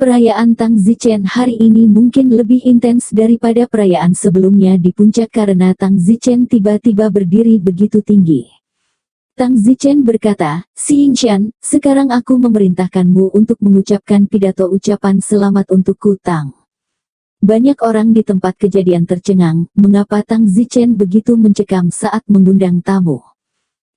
Perayaan Tang Zichen hari ini mungkin lebih intens daripada perayaan sebelumnya di puncak karena Tang Zichen tiba-tiba berdiri begitu tinggi. Tang Zichen berkata, Si Yingshan, sekarang aku memerintahkanmu untuk mengucapkan pidato ucapan selamat untukku Tang. Banyak orang di tempat kejadian tercengang, mengapa Tang Zichen begitu mencekam saat mengundang tamu.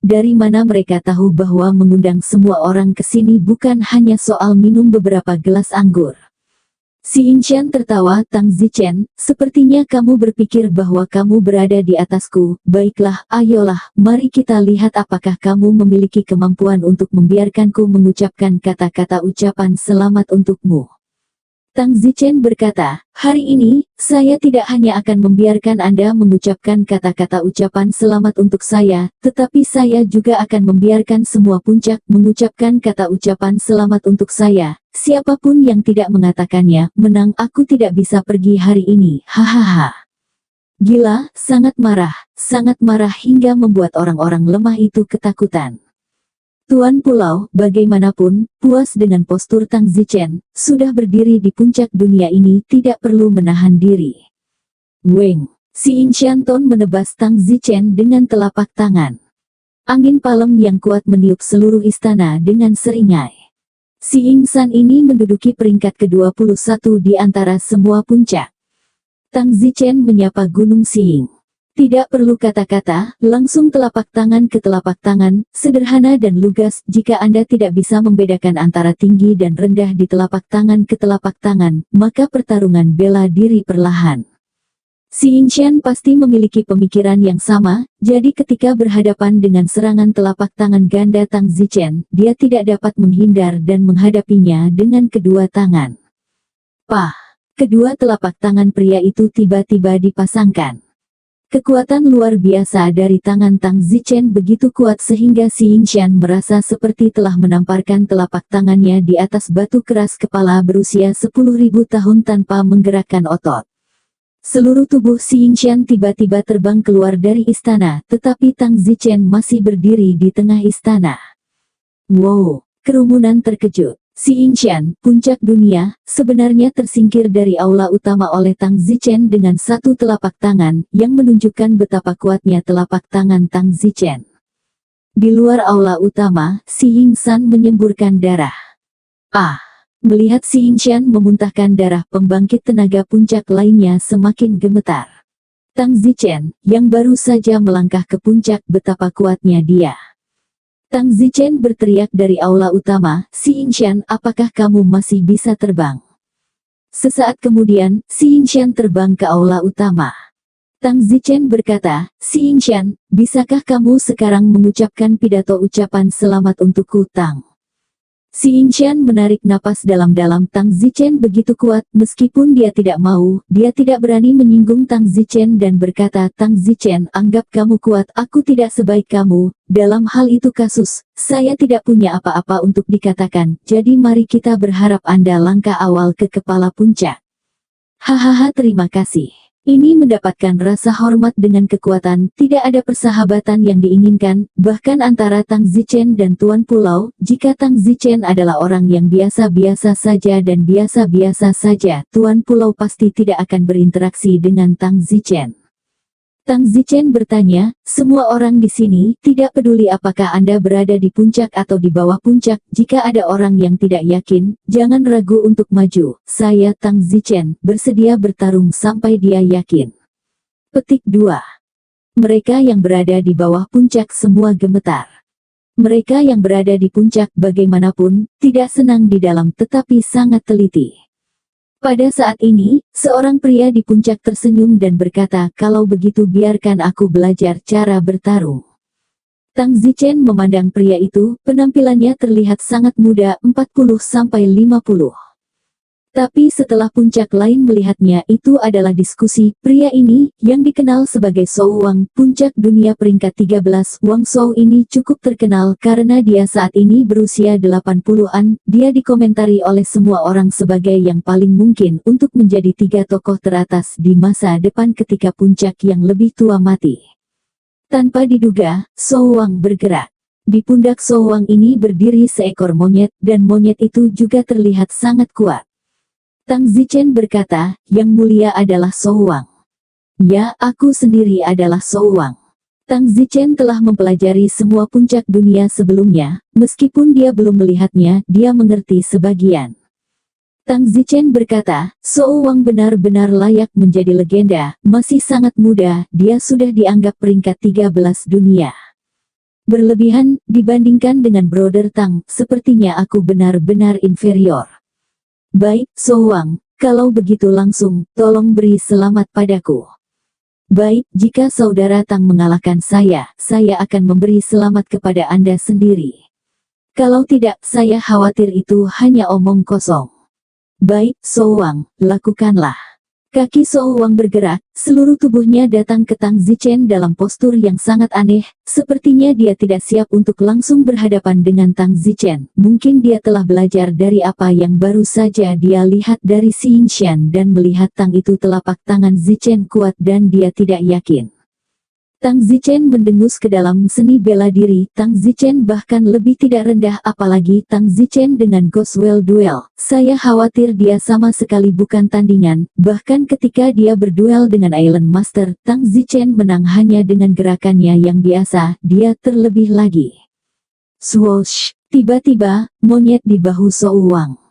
Dari mana mereka tahu bahwa mengundang semua orang ke sini bukan hanya soal minum beberapa gelas anggur. Si Yingshan tertawa. Tang Zichen, sepertinya kamu berpikir bahwa kamu berada di atasku. Baiklah, ayolah, mari kita lihat apakah kamu memiliki kemampuan untuk membiarkanku mengucapkan kata-kata ucapan selamat untukmu. Tang Zichen berkata, hari ini, saya tidak hanya akan membiarkan Anda mengucapkan kata-kata ucapan selamat untuk saya, tetapi saya juga akan membiarkan semua puncak mengucapkan kata ucapan selamat untuk saya. Siapapun yang tidak mengatakannya, menang. Aku tidak bisa pergi hari ini, hahaha. Gila, sangat marah hingga membuat orang-orang lemah itu ketakutan. Tuan Pulau, bagaimanapun, puas dengan postur Tang Zichen, sudah berdiri di puncak dunia ini tidak perlu menahan diri. Weng, si Yingshan menebas Tang Zichen dengan telapak tangan. Angin palem yang kuat meniup seluruh istana dengan seringai. Si Yingshan ini menduduki peringkat ke-21 di antara semua puncak. Tang Zichen menyapa Gunung Xiying. Tidak perlu kata-kata, langsung telapak tangan ke telapak tangan, sederhana dan lugas. Jika Anda tidak bisa membedakan antara tinggi dan rendah di telapak tangan ke telapak tangan, maka pertarungan bela diri perlahan. Si Yingshan pasti memiliki pemikiran yang sama, jadi ketika berhadapan dengan serangan telapak tangan ganda Tang Zichen, dia tidak dapat menghindar dan menghadapinya dengan kedua tangan. Pah! Kedua telapak tangan pria itu tiba-tiba dipasangkan. Kekuatan luar biasa dari tangan Tang Zichen begitu kuat sehingga si Yingshan merasa seperti telah menamparkan telapak tangannya di atas batu keras kepala berusia 10.000 tahun tanpa menggerakkan otot. Seluruh tubuh si Yingshan tiba-tiba terbang keluar dari istana, tetapi Tang Zichen masih berdiri di tengah istana. Wow, kerumunan terkejut. Si Yingshan, puncak dunia, sebenarnya tersingkir dari aula utama oleh Tang Zichen dengan satu telapak tangan, yang menunjukkan betapa kuatnya telapak tangan Tang Zichen. Di luar aula utama, si Yingshan menyemburkan darah. Melihat si Yingshan memuntahkan darah, pembangkit tenaga puncak lainnya semakin gemetar. Tang Zichen, yang baru saja melangkah ke puncak, betapa kuatnya dia. Tang Zichen berteriak dari aula utama, si Yingshan, apakah kamu masih bisa terbang? Sesaat kemudian, si Yingshan terbang ke aula utama. Tang Zichen berkata, si Yingshan, bisakah kamu sekarang mengucapkan pidato ucapan selamat untukku, Tang? Si Yingshan menarik napas dalam-dalam. Tang Zichen begitu kuat, meskipun dia tidak mau, dia tidak berani menyinggung Tang Zichen dan berkata, Tang Zichen, anggap kamu kuat, aku tidak sebaik kamu. Dalam hal itu kasus, saya tidak punya apa-apa untuk dikatakan, jadi mari kita berharap Anda langkah awal ke kepala puncak. Hahaha, terima kasih. Ini mendapatkan rasa hormat dengan kekuatan, tidak ada persahabatan yang diinginkan, bahkan antara Tang Zichen dan Tuan Pulau. Jika Tang Zichen adalah orang yang biasa-biasa saja dan biasa-biasa saja, Tuan Pulau pasti tidak akan berinteraksi dengan Tang Zichen. Tang Zichen bertanya, semua orang di sini, tidak peduli apakah Anda berada di puncak atau di bawah puncak, jika ada orang yang tidak yakin, jangan ragu untuk maju. Saya, Tang Zichen, bersedia bertarung sampai dia yakin. Petik 2. Mereka yang berada di bawah puncak semua gemetar. Mereka yang berada di puncak bagaimanapun, tidak senang di dalam tetapi sangat teliti. Pada saat ini, seorang pria di puncak tersenyum dan berkata, kalau begitu biarkan aku belajar cara bertarung. Tang Zichen memandang pria itu, penampilannya terlihat sangat muda, 40-50. Tapi setelah puncak lain melihatnya, itu adalah diskusi. Pria ini, yang dikenal sebagai Zhou Wang, puncak dunia peringkat 13, Wang Zhou ini cukup terkenal karena dia saat ini berusia 80-an. Dia dikomentari oleh semua orang sebagai yang paling mungkin untuk menjadi 3 tokoh teratas di masa depan ketika puncak yang lebih tua mati. Tanpa diduga, Zhou Wang bergerak. Di pundak Zhou Wang ini berdiri seekor monyet, dan monyet itu juga terlihat sangat kuat. Tang Zichen berkata, yang mulia adalah Zhou Wang. Ya, aku sendiri adalah Zhou Wang. Tang Zichen telah mempelajari semua puncak dunia sebelumnya, meskipun dia belum melihatnya, dia mengerti sebagian. Tang Zichen berkata, Sou Wang benar-benar layak menjadi legenda, masih sangat muda, dia sudah dianggap peringkat 13 dunia. Berlebihan, dibandingkan dengan Brother Tang, sepertinya aku benar-benar inferior. Baik, Sou Wang, kalau begitu langsung, tolong beri selamat padaku. Baik, jika saudara Tang mengalahkan saya akan memberi selamat kepada Anda sendiri. Kalau tidak, saya khawatir itu hanya omong kosong. Baik, Sou Wang, lakukanlah. Kaki Sou Wang bergerak, seluruh tubuhnya datang ke Tang Zichen dalam postur yang sangat aneh, sepertinya dia tidak siap untuk langsung berhadapan dengan Tang Zichen. Mungkin dia telah belajar dari apa yang baru saja dia lihat dari Xingshan dan melihat Tang itu telapak tangan Zichen kuat dan dia tidak yakin. Tang Zichen mendengus ke dalam seni bela diri. Tang Zichen bahkan lebih tidak rendah, apalagi Tang Zichen dengan Goswell Duel. Saya khawatir dia sama sekali bukan tandingan. Bahkan ketika dia berduel dengan Island Master, Tang Zichen menang hanya dengan gerakannya yang biasa. Dia terlebih lagi. Swoosh! Tiba-tiba, monyet di bahu Sou Wang.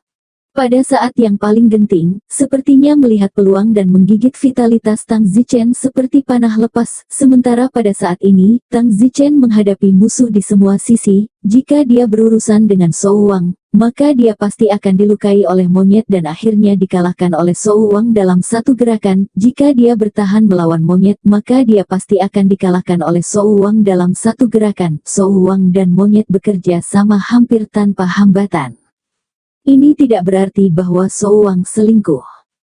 Pada saat yang paling genting, sepertinya melihat peluang dan menggigit vitalitas Tang Zichen seperti panah lepas. Sementara pada saat ini, Tang Zichen menghadapi musuh di semua sisi. Jika dia berurusan dengan Sou Wang, maka dia pasti akan dilukai oleh monyet dan akhirnya dikalahkan oleh Sou Wang dalam satu gerakan. Jika dia bertahan melawan monyet, maka dia pasti akan dikalahkan oleh Sou Wang dalam satu gerakan. Sou Wang dan monyet bekerja sama hampir tanpa hambatan. Ini tidak berarti bahwa Sou Wang selingkuh.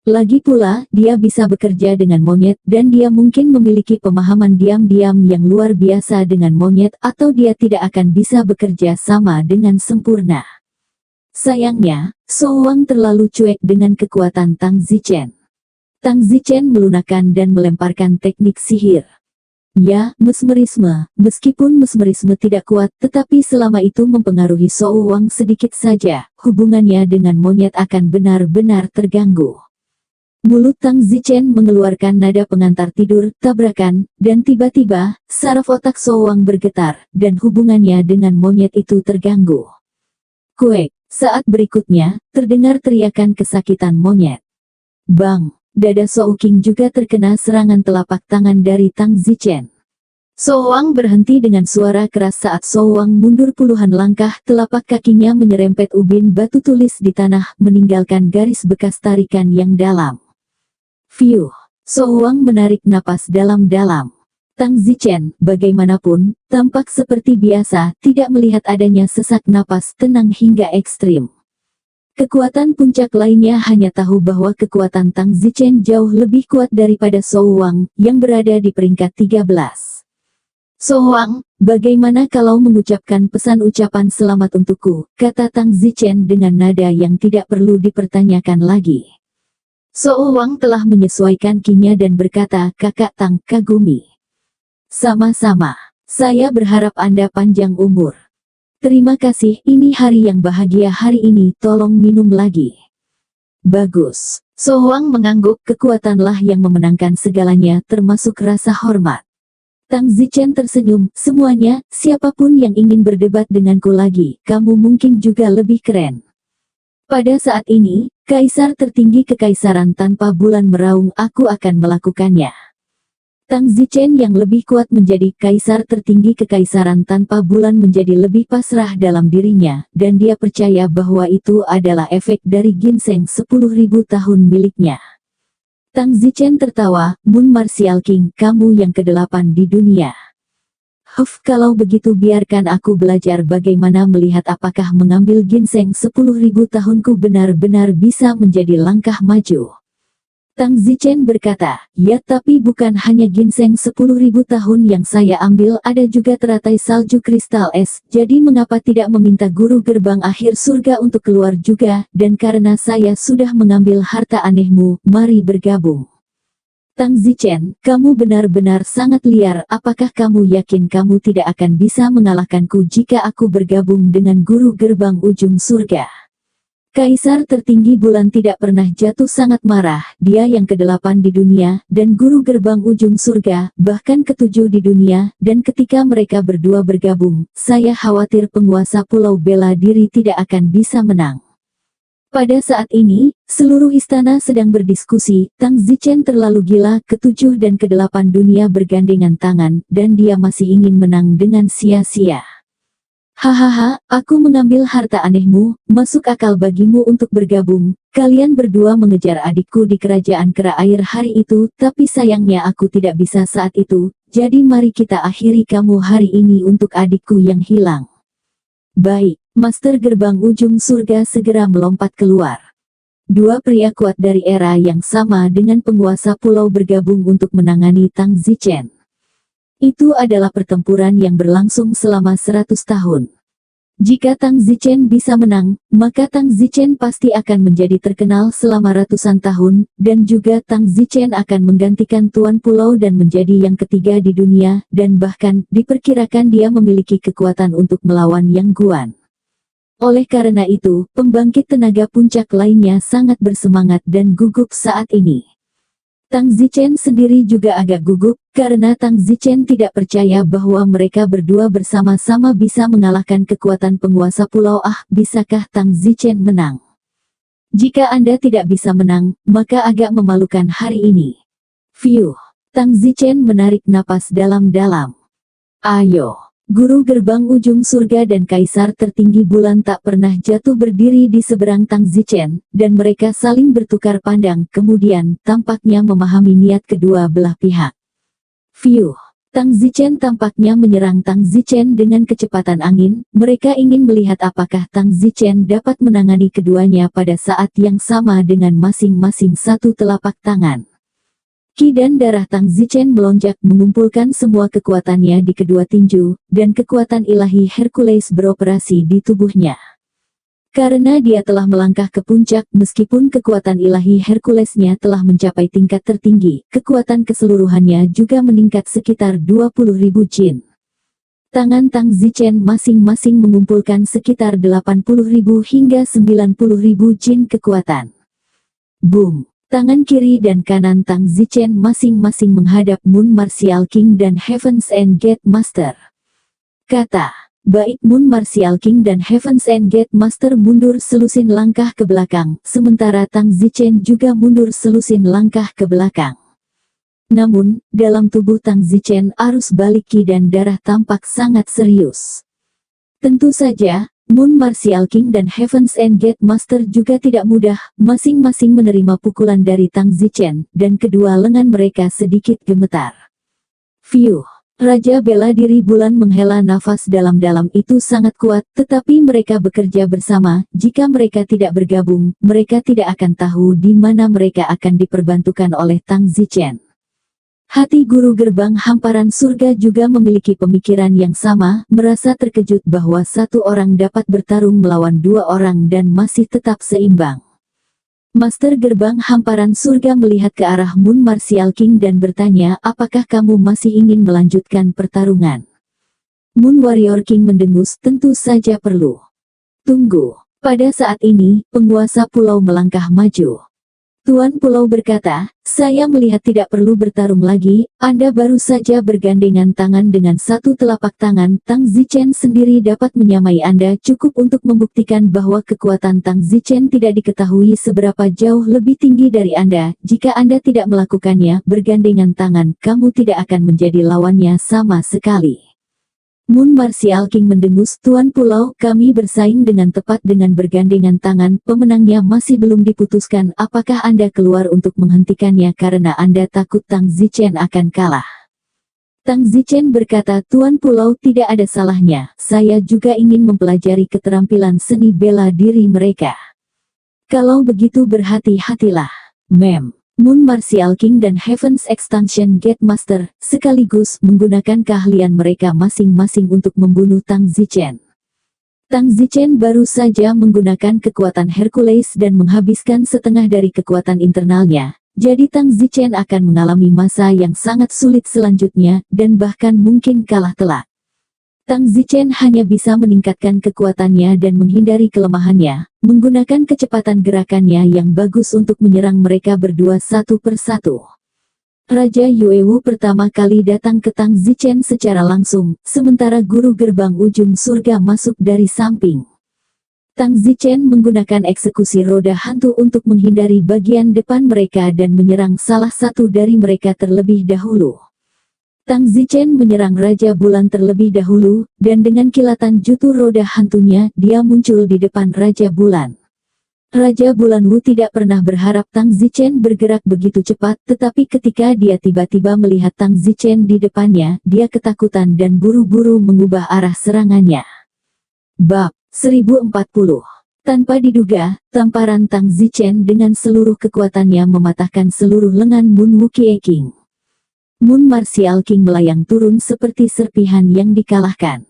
Lagi pula, dia bisa bekerja dengan monyet dan dia mungkin memiliki pemahaman diam-diam yang luar biasa dengan monyet atau dia tidak akan bisa bekerja sama dengan sempurna. Sayangnya, Sou Wang terlalu cuek dengan kekuatan Tang Zichen. Tang Zichen melunakkan dan melemparkan teknik sihir. Ya, mesmerisme. Meskipun mesmerisme tidak kuat, tetapi selama itu mempengaruhi Sou Wang sedikit saja, hubungannya dengan monyet akan benar-benar terganggu. Mulut Tang Zichen mengeluarkan nada pengantar tidur, tabrakan, dan tiba-tiba, saraf otak Sou Wang bergetar, dan hubungannya dengan monyet itu terganggu. Kuek, saat berikutnya, terdengar teriakan kesakitan monyet. Bang! Dada Sou King juga terkena serangan telapak tangan dari Tang Zichen. Sou Wang berhenti dengan suara keras saat Sou Wang mundur puluhan langkah, telapak kakinya menyerempet ubin batu tulis di tanah, meninggalkan garis bekas tarikan yang dalam. Fiuh! Sou Wang menarik napas dalam-dalam. Tang Zichen, bagaimanapun, tampak seperti biasa, tidak melihat adanya sesak napas tenang hingga ekstrim. Kekuatan puncak lainnya hanya tahu bahwa kekuatan Tang Zichen jauh lebih kuat daripada Sou Wang, yang berada di peringkat 13. Sou Wang, bagaimana kalau mengucapkan pesan ucapan selamat untukku, kata Tang Zichen dengan nada yang tidak perlu dipertanyakan lagi. Sou Wang telah menyesuaikan kinya dan berkata, Kakak Tang, kagumi. Sama-sama. Saya berharap Anda panjang umur. Terima kasih, ini hari yang bahagia hari ini, tolong minum lagi. Bagus. Sou Wang mengangguk, kekuatanlah yang memenangkan segalanya, termasuk rasa hormat. Tang Zichen tersenyum, semuanya, siapapun yang ingin berdebat denganku lagi, kamu mungkin juga lebih keren. Pada saat ini, kaisar tertinggi kekaisaran tanpa bulan meraung, aku akan melakukannya. Tang Zichen yang lebih kuat menjadi kaisar tertinggi kekaisaran tanpa bulan menjadi lebih pasrah dalam dirinya, dan dia percaya bahwa itu adalah efek dari ginseng 10.000 tahun miliknya. Tang Zichen tertawa, Moon Martial King, kamu yang ke-8 di dunia. Kalau begitu biarkan aku belajar bagaimana melihat apakah mengambil ginseng 10.000 tahunku benar-benar bisa menjadi langkah maju. Tang Zichen berkata, ya tapi bukan hanya ginseng 10.000 tahun yang saya ambil, ada juga teratai salju kristal es, jadi mengapa tidak meminta guru gerbang akhir surga untuk keluar juga, dan karena saya sudah mengambil harta anehmu, mari bergabung. Tang Zichen, kamu benar-benar sangat liar, apakah kamu yakin kamu tidak akan bisa mengalahkanku jika aku bergabung dengan guru gerbang ujung surga? Kaisar tertinggi bulan tidak pernah jatuh sangat marah, dia yang ke-8 di dunia, dan guru gerbang ujung surga, bahkan ke-7 di dunia, dan ketika mereka berdua bergabung, saya khawatir penguasa pulau bela diri tidak akan bisa menang. Pada saat ini, seluruh istana sedang berdiskusi, Tang Zichen terlalu gila, ketujuh dan kedelapan dunia bergandengan tangan, dan dia masih ingin menang dengan sia-sia. Hahaha, aku mengambil harta anehmu, masuk akal bagimu untuk bergabung, kalian berdua mengejar adikku di kerajaan kera air hari itu, tapi sayangnya aku tidak bisa saat itu, jadi mari kita akhiri kamu hari ini untuk adikku yang hilang. Baik. Master gerbang ujung surga segera melompat keluar. Dua pria kuat dari era yang sama dengan penguasa pulau bergabung untuk menangani Tang Zichen. Itu adalah pertempuran yang berlangsung selama 100 tahun. Jika Tang Zichen bisa menang, maka Tang Zichen pasti akan menjadi terkenal selama ratusan tahun, dan juga Tang Zichen akan menggantikan Tuan Pulau dan menjadi yang ketiga di dunia, dan bahkan diperkirakan dia memiliki kekuatan untuk melawan Yang Guan. Oleh karena itu, pembangkit tenaga puncak lainnya sangat bersemangat dan gugup saat ini. Tang Zichen sendiri juga agak gugup, karena Tang Zichen tidak percaya bahwa mereka berdua bersama-sama bisa mengalahkan kekuatan penguasa pulau. Bisakah Tang Zichen menang? Jika Anda tidak bisa menang, maka agak memalukan hari ini. Fiuh. Tang Zichen menarik napas dalam-dalam. Ayo. Guru gerbang ujung surga dan kaisar tertinggi bulan tak pernah jatuh berdiri di seberang Tang Zichen, dan mereka saling bertukar pandang, kemudian tampaknya memahami niat kedua belah pihak. Fiuh. Tang Zichen tampaknya menyerang Tang Zichen dengan kecepatan angin, mereka ingin melihat apakah Tang Zichen dapat menangani keduanya pada saat yang sama dengan masing-masing satu telapak tangan. Ki dan darah Tang Zichen melonjak mengumpulkan semua kekuatannya di kedua tinju, dan kekuatan ilahi Hercules beroperasi di tubuhnya. Karena dia telah melangkah ke puncak, meskipun kekuatan ilahi Herculesnya telah mencapai tingkat tertinggi, kekuatan keseluruhannya juga meningkat sekitar 20.000 jin. Tangan Tang Zichen masing-masing mengumpulkan sekitar 80.000 hingga 90.000 jin kekuatan. Boom! Tangan kiri dan kanan Tang Zichen masing-masing menghadap Moon Martial King dan Heaven's End Gate Master. Kata, baik Moon Martial King dan Heaven's End Gate Master mundur selusin langkah ke belakang, sementara Tang Zichen juga mundur selusin langkah ke belakang. Namun, dalam tubuh Tang Zichen arus balik ki dan darah tampak sangat serius. Tentu saja, Moon Martial King dan Heaven's End Gate Master juga tidak mudah, masing-masing menerima pukulan dari Tang Zichen, dan kedua lengan mereka sedikit gemetar. Fiuh. Raja bela diri bulan menghela nafas dalam-dalam itu sangat kuat, tetapi mereka bekerja bersama, jika mereka tidak bergabung, mereka tidak akan tahu di mana mereka akan diperbantukan oleh Tang Zichen. Hati guru gerbang hamparan surga juga memiliki pemikiran yang sama, merasa terkejut bahwa satu orang dapat bertarung melawan dua orang dan masih tetap seimbang. Master gerbang hamparan surga melihat ke arah Moon Martial King dan bertanya, apakah kamu masih ingin melanjutkan pertarungan? Moon Warrior King mendengus, tentu saja perlu. Tunggu. Pada saat ini, penguasa pulau melangkah maju. Tuan Pulau berkata, saya melihat tidak perlu bertarung lagi, Anda baru saja bergandengan tangan dengan satu telapak tangan, Tang Zichen sendiri dapat menyamai Anda, cukup untuk membuktikan bahwa kekuatan Tang Zichen tidak diketahui seberapa jauh lebih tinggi dari Anda, jika Anda tidak melakukannya, bergandengan tangan, kamu tidak akan menjadi lawannya sama sekali. Moon Martial King mendengus, Tuan Pulau, kami bersaing dengan tepat dengan bergandengan tangan, pemenangnya masih belum diputuskan, apakah Anda keluar untuk menghentikannya karena Anda takut Tang Zichen akan kalah? Tang Zichen berkata, Tuan Pulau tidak ada salahnya, saya juga ingin mempelajari keterampilan seni bela diri mereka. Kalau begitu berhati-hatilah, Mem. Moon Martial King dan Heaven's Extension Gate Master, sekaligus menggunakan keahlian mereka masing-masing untuk membunuh Tang Zichen. Tang Zichen baru saja menggunakan kekuatan Hercules dan menghabiskan setengah dari kekuatan internalnya, jadi Tang Zichen akan mengalami masa yang sangat sulit selanjutnya, dan bahkan mungkin kalah telak. Tang Zichen hanya bisa meningkatkan kekuatannya dan menghindari kelemahannya, menggunakan kecepatan gerakannya yang bagus untuk menyerang mereka berdua satu persatu. Raja Yuewu pertama kali datang ke Tang Zichen secara langsung, sementara guru gerbang ujung surga masuk dari samping. Tang Zichen menggunakan eksekusi roda hantu untuk menghindari bagian depan mereka dan menyerang salah satu dari mereka terlebih dahulu. Tang Zichen menyerang Raja Bulan terlebih dahulu, dan dengan kilatan jutu roda hantunya, dia muncul di depan Raja Bulan. Raja Bulan Wu tidak pernah berharap Tang Zichen bergerak begitu cepat, tetapi ketika dia tiba-tiba melihat Tang Zichen di depannya, dia ketakutan dan buru-buru mengubah arah serangannya. Bab 1040. Tanpa diduga, tamparan Tang Zichen dengan seluruh kekuatannya mematahkan seluruh lengan Moon Wukie King. Moon Martial King melayang turun seperti serpihan yang dikalahkan.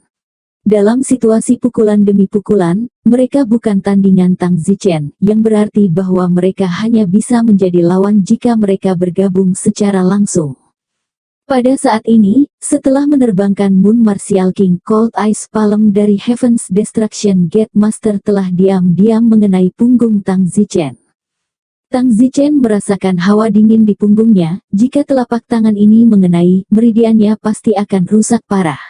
Dalam situasi pukulan demi pukulan, mereka bukan tandingan Tang Zichen, yang berarti bahwa mereka hanya bisa menjadi lawan jika mereka bergabung secara langsung. Pada saat ini, setelah menerbangkan Moon Martial King, Cold Ice Palm dari Heaven's Destruction Gate Master telah diam-diam mengenai punggung Tang Zichen. Tang Zichen merasakan hawa dingin di punggungnya. Jika telapak tangan ini mengenai meridiannya, pasti akan rusak parah.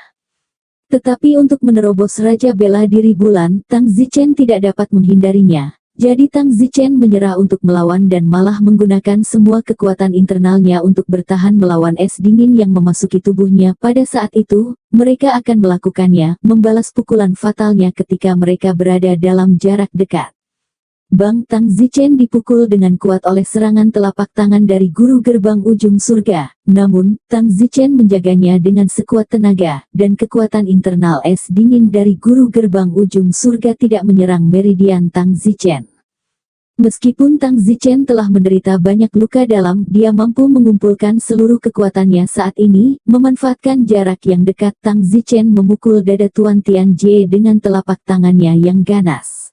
Tetapi untuk menerobos Raja Bela Diri Bulan, Tang Zichen tidak dapat menghindarinya. Jadi Tang Zichen menyerah untuk melawan dan malah menggunakan semua kekuatan internalnya untuk bertahan melawan es dingin yang memasuki tubuhnya. Pada saat itu, mereka akan melakukannya, membalas pukulan fatalnya ketika mereka berada dalam jarak dekat. Bang! Tang Zichen dipukul dengan kuat oleh serangan telapak tangan dari guru gerbang ujung surga. Namun, Tang Zichen menjaganya dengan sekuat tenaga, dan kekuatan internal es dingin dari guru gerbang ujung surga tidak menyerang meridian Tang Zichen. Meskipun Tang Zichen telah menderita banyak luka dalam, dia mampu mengumpulkan seluruh kekuatannya saat ini, memanfaatkan jarak yang dekat. Tang Zichen memukul dada Tuan Tian Jie dengan telapak tangannya yang ganas.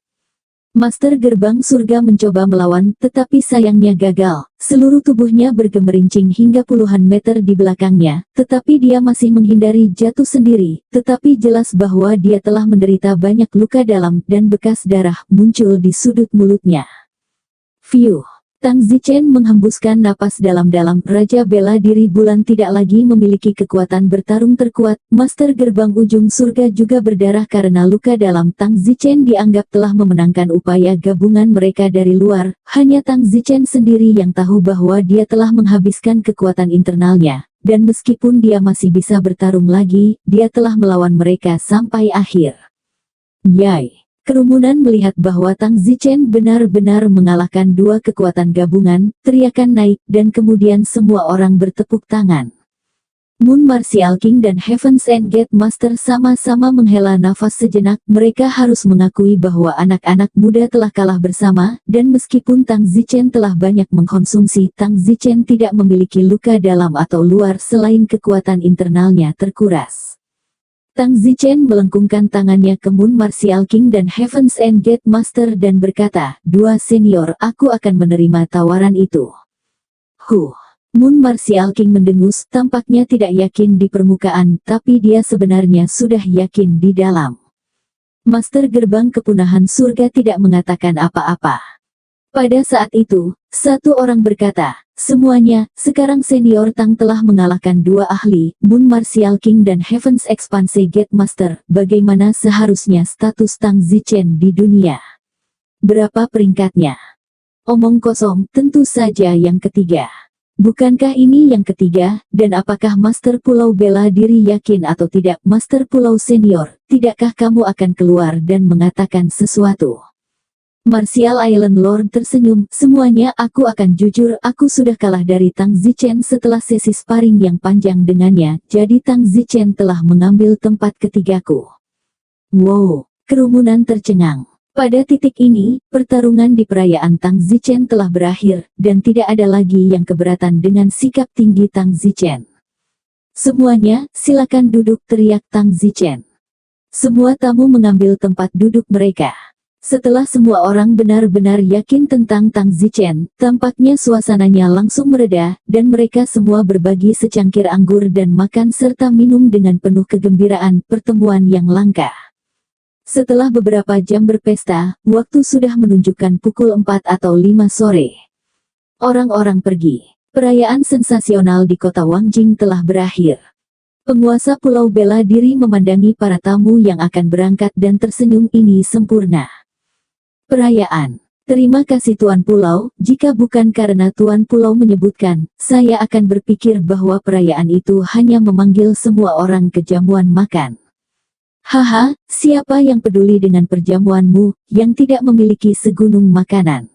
Master Gerbang Surga mencoba melawan, tetapi sayangnya gagal. Seluruh tubuhnya bergemerincing hingga puluhan meter di belakangnya, tetapi dia masih menghindari jatuh sendiri. Tetapi jelas bahwa dia telah menderita banyak luka dalam, dan bekas darah muncul di sudut mulutnya. Fiuh! Tang Zichen menghembuskan napas dalam-dalam. Raja Bela Diri Bulan tidak lagi memiliki kekuatan bertarung terkuat. Master Gerbang Ujung Surga juga berdarah karena luka dalam. Tang Zichen dianggap telah memenangkan upaya gabungan mereka dari luar. Hanya Tang Zichen sendiri yang tahu bahwa dia telah menghabiskan kekuatan internalnya. Dan meskipun dia masih bisa bertarung lagi, dia telah melawan mereka sampai akhir. Yai! Kerumunan melihat bahwa Tang Zichen benar-benar mengalahkan dua kekuatan gabungan, teriakan naik, dan kemudian semua orang bertepuk tangan. Moon Martial King dan Heaven's Gate Master sama-sama menghela nafas sejenak. Mereka harus mengakui bahwa anak-anak muda telah kalah bersama, dan meskipun Tang Zichen telah banyak mengkonsumsi, Tang Zichen tidak memiliki luka dalam atau luar selain kekuatan internalnya terkuras. Tang Zichen melengkungkan tangannya ke Moon Martial King dan Heaven's Gate Master dan berkata, "Dua senior, aku akan menerima tawaran itu." Moon Martial King mendengus, tampaknya tidak yakin di permukaan, tapi dia sebenarnya sudah yakin di dalam. Master Gerbang Kepunahan Surga tidak mengatakan apa-apa. Pada saat itu, satu orang berkata, "Semuanya, sekarang senior Tang telah mengalahkan dua ahli, Moon Martial King dan Heaven's Expanse Gate Master. Bagaimana seharusnya status Tang Zichen di dunia? Berapa peringkatnya?" Omong kosong, tentu saja yang ketiga. Bukankah ini yang ketiga, dan apakah Master Pulau Bela Diri yakin atau tidak? Master Pulau Senior, tidakkah kamu akan keluar dan mengatakan sesuatu? Martial Island Lord tersenyum, "Semuanya, aku akan jujur, aku sudah kalah dari Tang Zichen setelah sesi sparring yang panjang dengannya, jadi Tang Zichen telah mengambil tempat ketigaku." Wow, kerumunan tercengang. Pada titik ini, pertarungan di perayaan Tang Zichen telah berakhir, dan tidak ada lagi yang keberatan dengan sikap tinggi Tang Zichen. "Semuanya, silakan duduk," teriak Tang Zichen. Semua tamu mengambil tempat duduk mereka. Setelah semua orang benar-benar yakin tentang Tang Zichen, tampaknya suasananya langsung mereda, dan mereka semua berbagi secangkir anggur dan makan serta minum dengan penuh kegembiraan. Pertemuan yang langka. Setelah beberapa jam berpesta, waktu sudah menunjukkan pukul 4 atau 5 sore. Orang-orang pergi. Perayaan sensasional di kota Wangjing telah berakhir. Penguasa Pulau Bela Diri memandangi para tamu yang akan berangkat dan tersenyum, "Ini sempurna. Perayaan. Terima kasih Tuan Pulau, jika bukan karena Tuan Pulau menyebutkan, saya akan berpikir bahwa perayaan itu hanya memanggil semua orang ke jamuan makan. Haha, siapa yang peduli dengan perjamuanmu, yang tidak memiliki segunung makanan?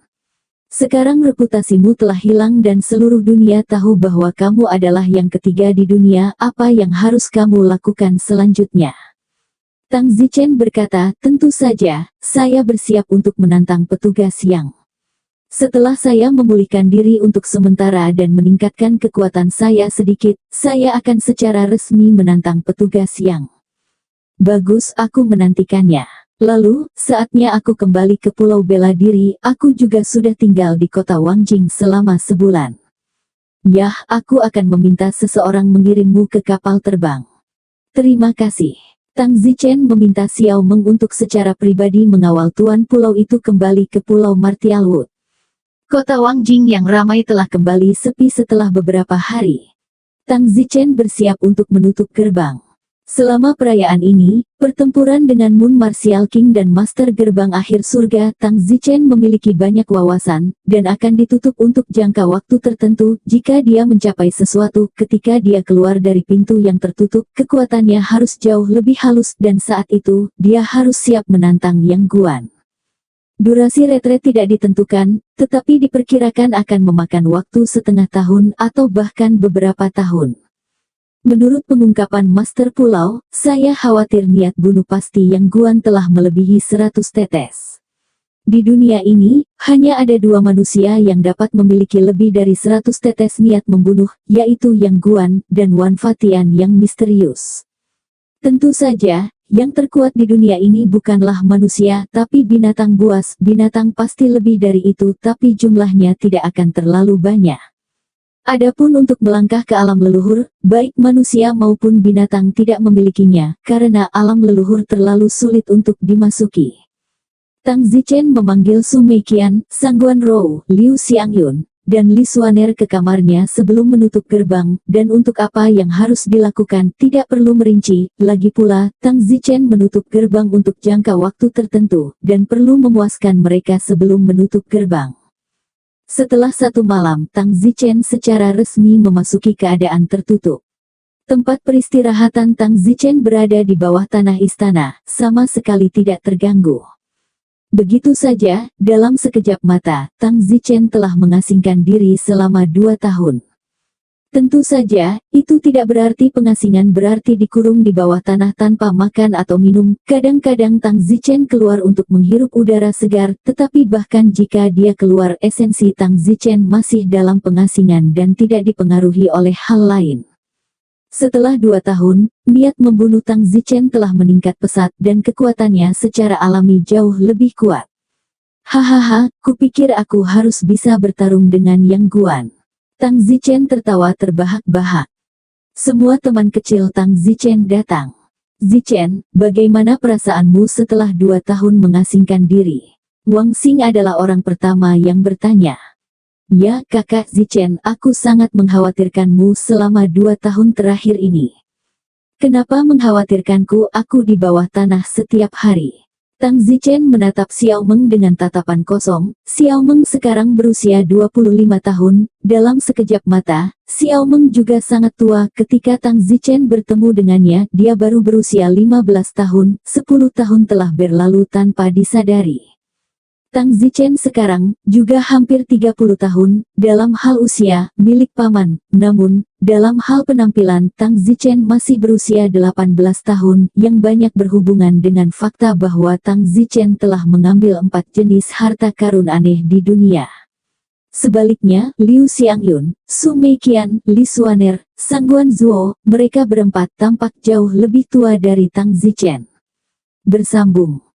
Sekarang reputasimu telah hilang dan seluruh dunia tahu bahwa kamu adalah yang ketiga di dunia. Apa yang harus kamu lakukan selanjutnya? Tang Zichen berkata, tentu saja, saya bersiap untuk menantang petugas yang. Setelah saya memulihkan diri untuk sementara dan meningkatkan kekuatan saya sedikit, saya akan secara resmi menantang petugas yang. Bagus, aku menantikannya. Lalu, saatnya aku kembali ke Pulau Bela Diri. Aku juga sudah tinggal di kota Wangjing selama sebulan. Yah, aku akan meminta seseorang mengirimmu ke kapal terbang. Terima kasih. Tang Zichen meminta Xiao Meng untuk secara pribadi mengawal tuan pulau itu kembali ke Pulau Martial Wood. Kota Wangjing yang ramai telah kembali sepi setelah beberapa hari. Tang Zichen bersiap untuk menutup gerbang. Selama perayaan ini, pertempuran dengan Moon Martial King dan Master Gerbang Akhir Surga, Tang Zichen memiliki banyak wawasan, dan akan ditutup untuk jangka waktu tertentu. Jika dia mencapai sesuatu, ketika dia keluar dari pintu yang tertutup, kekuatannya harus jauh lebih halus, dan saat itu, dia harus siap menantang Yang Guan. Durasi retret tidak ditentukan, tetapi diperkirakan akan memakan waktu setengah tahun atau bahkan beberapa tahun. Menurut pengungkapan Master Pulau, saya khawatir niat bunuh pasti Yang Guan telah melebihi 100 tetes. Di dunia ini, hanya ada dua manusia yang dapat memiliki lebih dari 100 tetes niat membunuh, yaitu Yang Guan dan Wan Fatian yang misterius. Tentu saja, yang terkuat di dunia ini bukanlah manusia, tapi binatang buas. Binatang pasti lebih dari itu, tapi jumlahnya tidak akan terlalu banyak. Adapun untuk melangkah ke alam leluhur, baik manusia maupun binatang tidak memilikinya, karena alam leluhur terlalu sulit untuk dimasuki. Tang Zichen memanggil Su Meiqian, Sangguan Rou, Liu Xiangyun, dan Li Suaner ke kamarnya sebelum menutup gerbang, dan untuk apa yang harus dilakukan tidak perlu merinci. Lagi pula, Tang Zichen menutup gerbang untuk jangka waktu tertentu, dan perlu memuaskan mereka sebelum menutup gerbang. Setelah satu malam, Tang Zichen secara resmi memasuki keadaan tertutup. Tempat peristirahatan Tang Zichen berada di bawah tanah istana, sama sekali tidak terganggu. Begitu saja, dalam sekejap mata, Tang Zichen telah mengasingkan diri selama 2 tahun. Tentu saja, itu tidak berarti pengasingan berarti dikurung di bawah tanah tanpa makan atau minum. Kadang-kadang Tang Zichen keluar untuk menghirup udara segar, tetapi bahkan jika dia keluar, esensi Tang Zichen masih dalam pengasingan dan tidak dipengaruhi oleh hal lain. Setelah 2 tahun, niat membunuh Tang Zichen telah meningkat pesat dan kekuatannya secara alami jauh lebih kuat. Hahaha, kupikir aku harus bisa bertarung dengan Yang Guan. Tang Zichen tertawa terbahak-bahak. Semua teman kecil Tang Zichen datang. Zichen, bagaimana perasaanmu setelah 2 tahun mengasingkan diri? Wang Xing adalah orang pertama yang bertanya. Ya kakak Zichen, aku sangat mengkhawatirkanmu selama 2 tahun terakhir ini. Kenapa mengkhawatirkanku? Aku di bawah tanah setiap hari. Tang Zichen menatap Xiao Meng dengan tatapan kosong. Xiao Meng sekarang berusia 25 tahun. Dalam sekejap mata, Xiao Meng juga sangat tua. Ketika Tang Zichen bertemu dengannya, dia baru berusia 15 tahun. 10 tahun telah berlalu tanpa disadari. Tang Zichen sekarang juga hampir 30 tahun, dalam hal usia, milik paman. Namun, dalam hal penampilan, Tang Zichen masih berusia 18 tahun, yang banyak berhubungan dengan fakta bahwa Tang Zichen telah mengambil 4 jenis harta karun aneh di dunia. Sebaliknya, Liu Xiangyun, Su Meiqian, Li Suaner, Sangguan Zuo, mereka berempat tampak jauh lebih tua dari Tang Zichen. Bersambung.